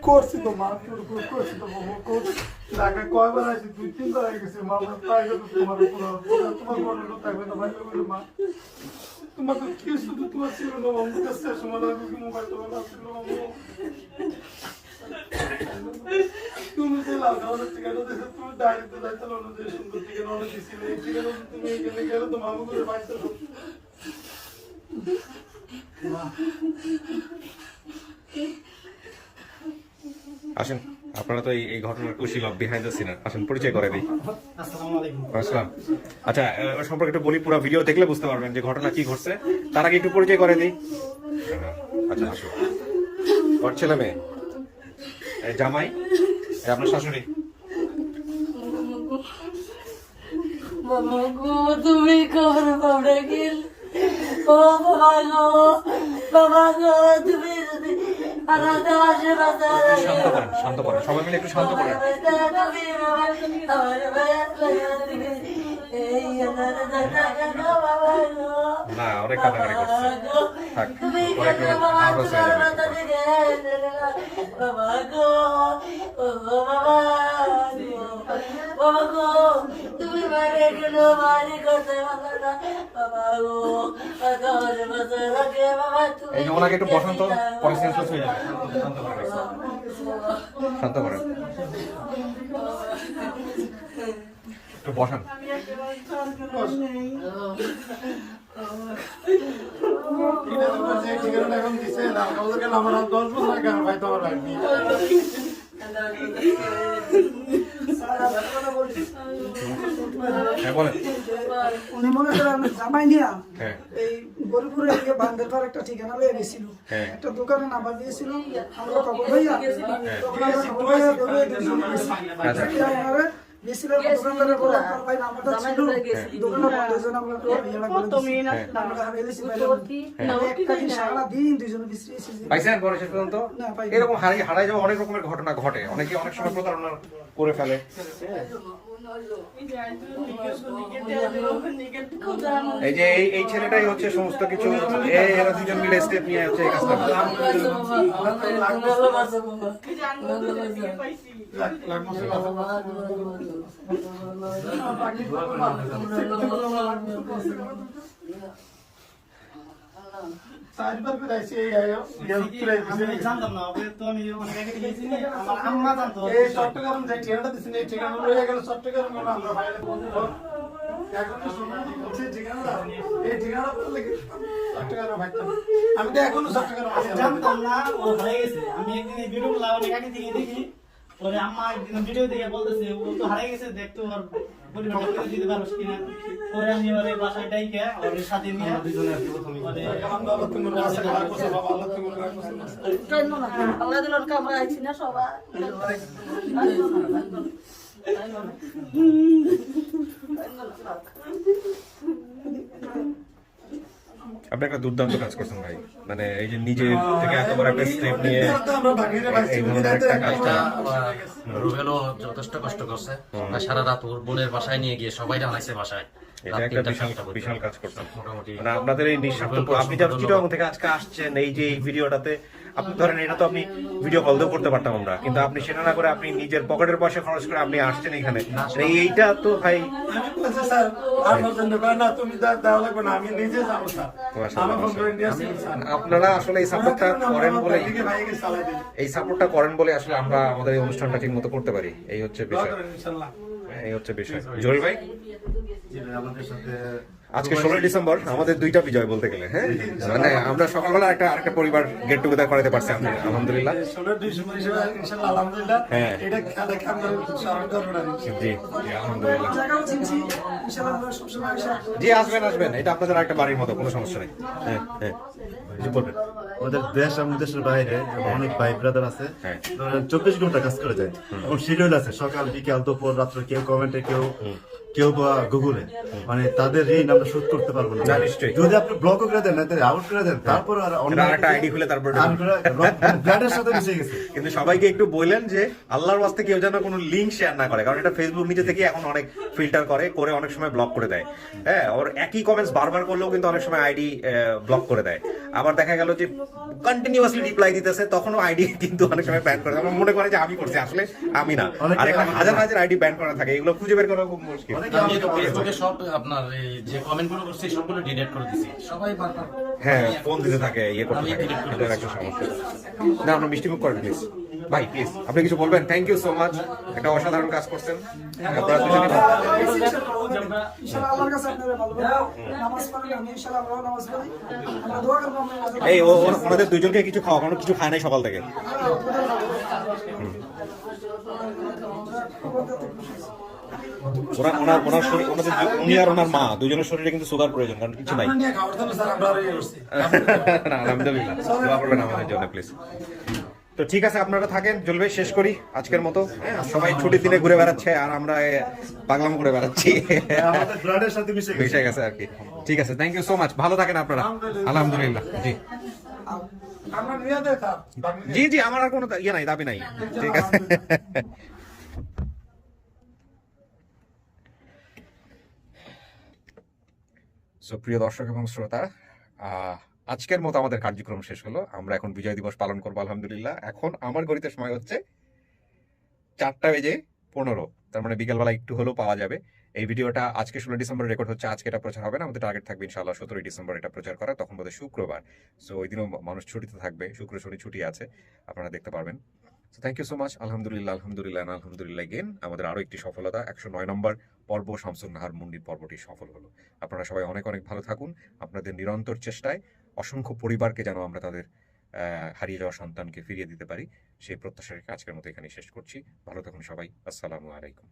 করছি তো মা, করছি তো বাবা, করছি। ঢাকায় কয়বার আসি, 2-3 বার হয়ে গেছে মা। আমার তাই হলো তোমার তোমার মনে হলো থাকবে না ভাই, বলো মা। তোমাকে কি শুধু তোমার ছিল না বাবু, কাছে সময় লাগবে কি মোবাইল টোবাইল আসছিল বাবু। তুমি যে লাগানো ঠিকানা দিয়েছো, তুমি ডাইরেক্ট দায়িত্ব লোনো যে সুন্দর ঠিকানা অনেক দিছিলে, এই ঠিকানা তুমি এখানে গেলে তো মামু করে পাইছো মা। আসেন, আপনারা তো এই ঘটনার কুশীলব, বিহাইন্ড দ্য সিনার। আসেন, পরিচয় করে দিই। আসসালামু আলাইকুম। আসসালাম। আচ্ছা, সম্পর্কে একটু বলি, পুরো ভিডিও দেখলে বুঝতে পারবেন যে ঘটনা কি ঘটছে। তার আগে একটু পরিচয় করে দিই। আচ্ছা, আসুন। ওর ছেলে মেয়ে, জামাই, আপনার শাশুড়ি। বাবা গো, তুমি খবর পাবো গেল। ও বাবা গো, বাবা গো, তুমি যদি আনাতে আসে না তাহলে শান্ত করেন, শান্ত করেন, সবাই মিলে একটু শান্ত করেন। না অনেক কান্নাকাটি করছে থাক পরে একটু নার্ভাস হয়ে যাবে এই যে ওনাকে একটু বসন্ত পরে সেন্সলেস হয়ে যাবে শান্ত করেন একটু বসান ঠিকানা এখন দিছে না ওদেরকে আমার 10 বছর আগে আমার ভাই তো আমার ভাই নিয়ে হ্যাঁ বলেন উনি মনে করেন জামাই নিয়া হ্যাঁ এই গরিপুরে গিয়ে বান্দের পার একটা ঠিকানা লয়ে গেছিল হ্যাঁ একটা দোকানে নাম্বার দিয়েছিল আমরা খবর ভাইয়া তখন আমরা খবর ভাইয়া ধরে দুজন গেছি আচ্ছা আমারে গেছিলাম দোকানদারের বলে আপনার ভাই নাম্বারটা ছিল দোকানে বন্ধ হয়েছে আমরা আমরা হারাইছি একটা দিন সারা দিন দুজনে বিশ্রিয়েছি পাইছেন পরে শেষ পর্যন্ত এরকম হারাই যাওয়া অনেক রকমের ঘটনা ঘটে অনেকে অনেক সময় প্রতারণা করে ফেলে এই যে এই ছেলেটাই হচ্ছে সমস্ত কিছু এরা দুজন মিলে স্টেপ নিয়ে হচ্ছে এই কাজটা জানতাম না ওকে তো আমি অনেক আগে থেকে গেছি আমার আম্মা জানতো এই চট্টগ্রাম যে ঠিকানাটা দিছেন এই ঠিকানা লয়ে গেল চট্টগ্রাম আমরা ভাই এখন শুনছি ঠিকানা এই ঠিকানা বললে কি চট্টগ্রাম ভাই আমি তো এখনো চট্টগ্রাম আছি জানতাম না ও হারিয়ে গেছে আমি একদিন এই ভিডিও গুলো অনেক আগে থেকে দেখি পরে আম্মা একদিন ভিডিও দেখে বলতেছে ও তো হারিয়ে গেছে দেখতো ওর পরিবারটা করে দিতে পারোস কিনা পরে আমি ওরে বাসায় ডাইকে ওর সাথে নিয়ে দুজনে আর কি প্রথমে আল্লাহ তুমি রাস্তা ভাগ করছো বাবা আল্লাহ তুমি রাগ করছো আল্লাহ দিলন কামরা আইছি না সবাই আপনি একটা দুর্দান্ত কাজ করছেন ভাই মানে এই যে নিজে থেকে এত বড় একটা স্টেপ নিয়ে এই ধরনের একটা কাজটা রুবেলও যথেষ্ট কষ্ট করছে সারা রাত ওর বোনের বাসায় নিয়ে গিয়ে সবাই জানাইছে বাসায় এটা একটা বিশাল কাজ করছেন মানে আপনাদের এই নিঃস্বার্থ আপনি যখন চিটাগং থেকে আজকে আসছেন এই যে এই ভিডিওটাতে আপনি ধরেন এটা তো আপনি ভিডিও কল দিয়েও করতে পারতাম আমরা কিন্তু আপনি সেটা না করে আপনি নিজের পকেটের পয়সা খরচ করে আপনি আসছেন এখানে এইটা তো ভাই আমি বলছি স্যার আমার জন্য না তুমি দাও লাগবে না আমি নিজে যাবো স্যার আমার ফোন করে নিয়ে আসি আপনারা আসলে এই সাপোর্টটা করেন বলে এই সাপোর্টটা করেন বলে আসলে আমরা আমাদের এই অনুষ্ঠানটা ঠিক মতো করতে পারি এই হচ্ছে বিষয় ইনশাআল্লাহ এই হচ্ছে বিষয় জহির ভাই আমাদের সাথে আজকে 16 ডিসেম্বর আমাদের দুইটা বিজয় বলতে গেলে হ্যাঁ মানে আমরা সকালবেলা আরেকটা পরিবার গেট টুগেদার করাতে পারছি আলহামদুলিল্লাহ 16 ডিসেম্বর ইনশাআল্লাহ আলহামদুলিল্লাহ হ্যাঁ এটা খেলা আমরা স্মরণ করব না জি আলহামদুলিল্লাহ জায়গাও চিনছি ইনশাআল্লাহ আমরা সবসময় আসা জি আসবেন এটা আপনাদের একটা বাড়ির মতো কোনো সমস্যা নেই হ্যাঁ হ্যাঁ জি বলবেন আমাদের দেশ এবং দেশের বাইরে অনেক ভাই ব্রাদার আছে হ্যাঁ 24 ঘন্টা কাজ করে যায় এবং শিডিউল আছে সকাল বিকাল দুপুর রাত্র কেউ কমেন্টে কেউ বা গুগলে মানে তাদের ঋণ আমরা শোধ করতে পারবো না নিশ্চয়ই যদি আপনি ব্লক করে দেন আউট করে দেন তারপর আর অন্য একটা আইডি খুলে তারপর ব্লাডের সাথে মিশে গেছে কিন্তু সবাইকে একটু বললেন যে আল্লাহর ওয়াস্তে কেউ যেন কোনো লিংক শেয়ার না করে কারণ এটা ফেসবুক নিজে থেকে এখন অনেক ফিল্টার করে অনেক সময় ব্লক করে দেয় হ্যাঁ ওর একই কমেন্টস বারবার করলেও কিন্তু অনেক সময় আইডি ব্লক করে দেয় আবার দেখা গেল যে কন্টিনিউয়াসলি রিপ্লাই দিতেছে তখনও আইডি কিন্তু অনেক সময় ব্যান করে আমার মনে করে যে আমি করছি আসলে আমি না আর একটা হাজার আইডি ব্যান করা থাকে এগুলো খুঁজে বের করা খুব মুশকিল ফেসবুকে সব আপনার এই যে কমেন্টগুলো করছি সবগুলো ডিলিট করে দিছি সবাই বারবার হ্যাঁ ফোন দিতে থাকে ইয়ে করতে থাকে এটার একটা সমস্যা না আমরা মিষ্টি মুখ করেন প্লিজ ভাই প্লিজ আপনি কিছু বলবেন থ্যাংক ইউ সো মাচ একটা অসাধারণ কাজ করছেন আপনারা দুজনে ইনশাআল্লাহ আল্লাহর কাছে আপনারা ভালো নামাজ পড়েন আমি ইনশাআল্লাহ আমরা নামাজ পড়ি আমরা দোয়া করব আমরা এই ওনাদের দুইজনকে কিছু খাওয়া কোনো কিছু খায় নাই সকাল থেকে উনি আর ওনার মা দুজনের শরীরে কিন্তু সুগার প্রয়োজন কারণ কিছু নাই আলহামদুলিল্লাহ দোয়া করবেন আমাদের জন্য প্লিজ তো ঠিক আছে আপনারা থাকেন চলবে শেষ করি আজকের মতো সবাই ছুটির দিনে ঘুরে বেড়াচ্ছে আর আমরা পাগলাম করে বেড়াচ্ছি মিশে গেছে আর কি ঠিক আছে থ্যাংক ইউ সো মাচ ভালো থাকেন আপনারা আলহামদুলিল্লাহ জি জি আমার আর কোনো ইয়ে নাই দাবি নাই ঠিক আছে সো প্রিয় দর্শক এবং শ্রোতা, আজকের মতো আমাদের কার্যক্রম শেষ হলো। আমরা এখন বিজয় দিবস পালন করবো আলহামদুলিল্লাহ। এখন আমার ঘড়িতে সময় হচ্ছে 4:15, তার মানে বিকেলবেলা একটু হলেও পাওয়া যাবে। এই ভিডিওটা আজকে 16 ডিসেম্বর রেকর্ড হচ্ছে, আজকে এটা প্রচার হবে না, আমাদের টার্গেট থাকবে ইনশাআল্লাহ 17 ডিসেম্বর এটা প্রচার করা, তখন বোধহয় শুক্রবার। সো ওই দিনও মানুষ ছুটিতে থাকবে, শুক্র শনি ছুটি আছে, আপনারা দেখতে পারবেন। So thank you so much. আলহামদুলিল্লাহ আলহামদুলিল্লাহ আলহামদুলিল্লাহ গেন আমাদের আরও একটি সফলতা, 109 নম্বর পর্ব শামসুন নাহার মুন্নির পর্বটি সফল হলো। আপনারা সবাই অনেক অনেক ভালো থাকুন। আপনাদের নিরন্তর চেষ্টায় অসংখ্য পরিবারকে যেন আমরা তাদের হারিয়ে যাওয়া সন্তানকে ফিরিয়ে দিতে পারি, সেই প্রত্যাশা রেখে আজকের মতো এখানে শেষ করছি। ভালো থাকুন সবাই। আসসালামু আলাইকুম।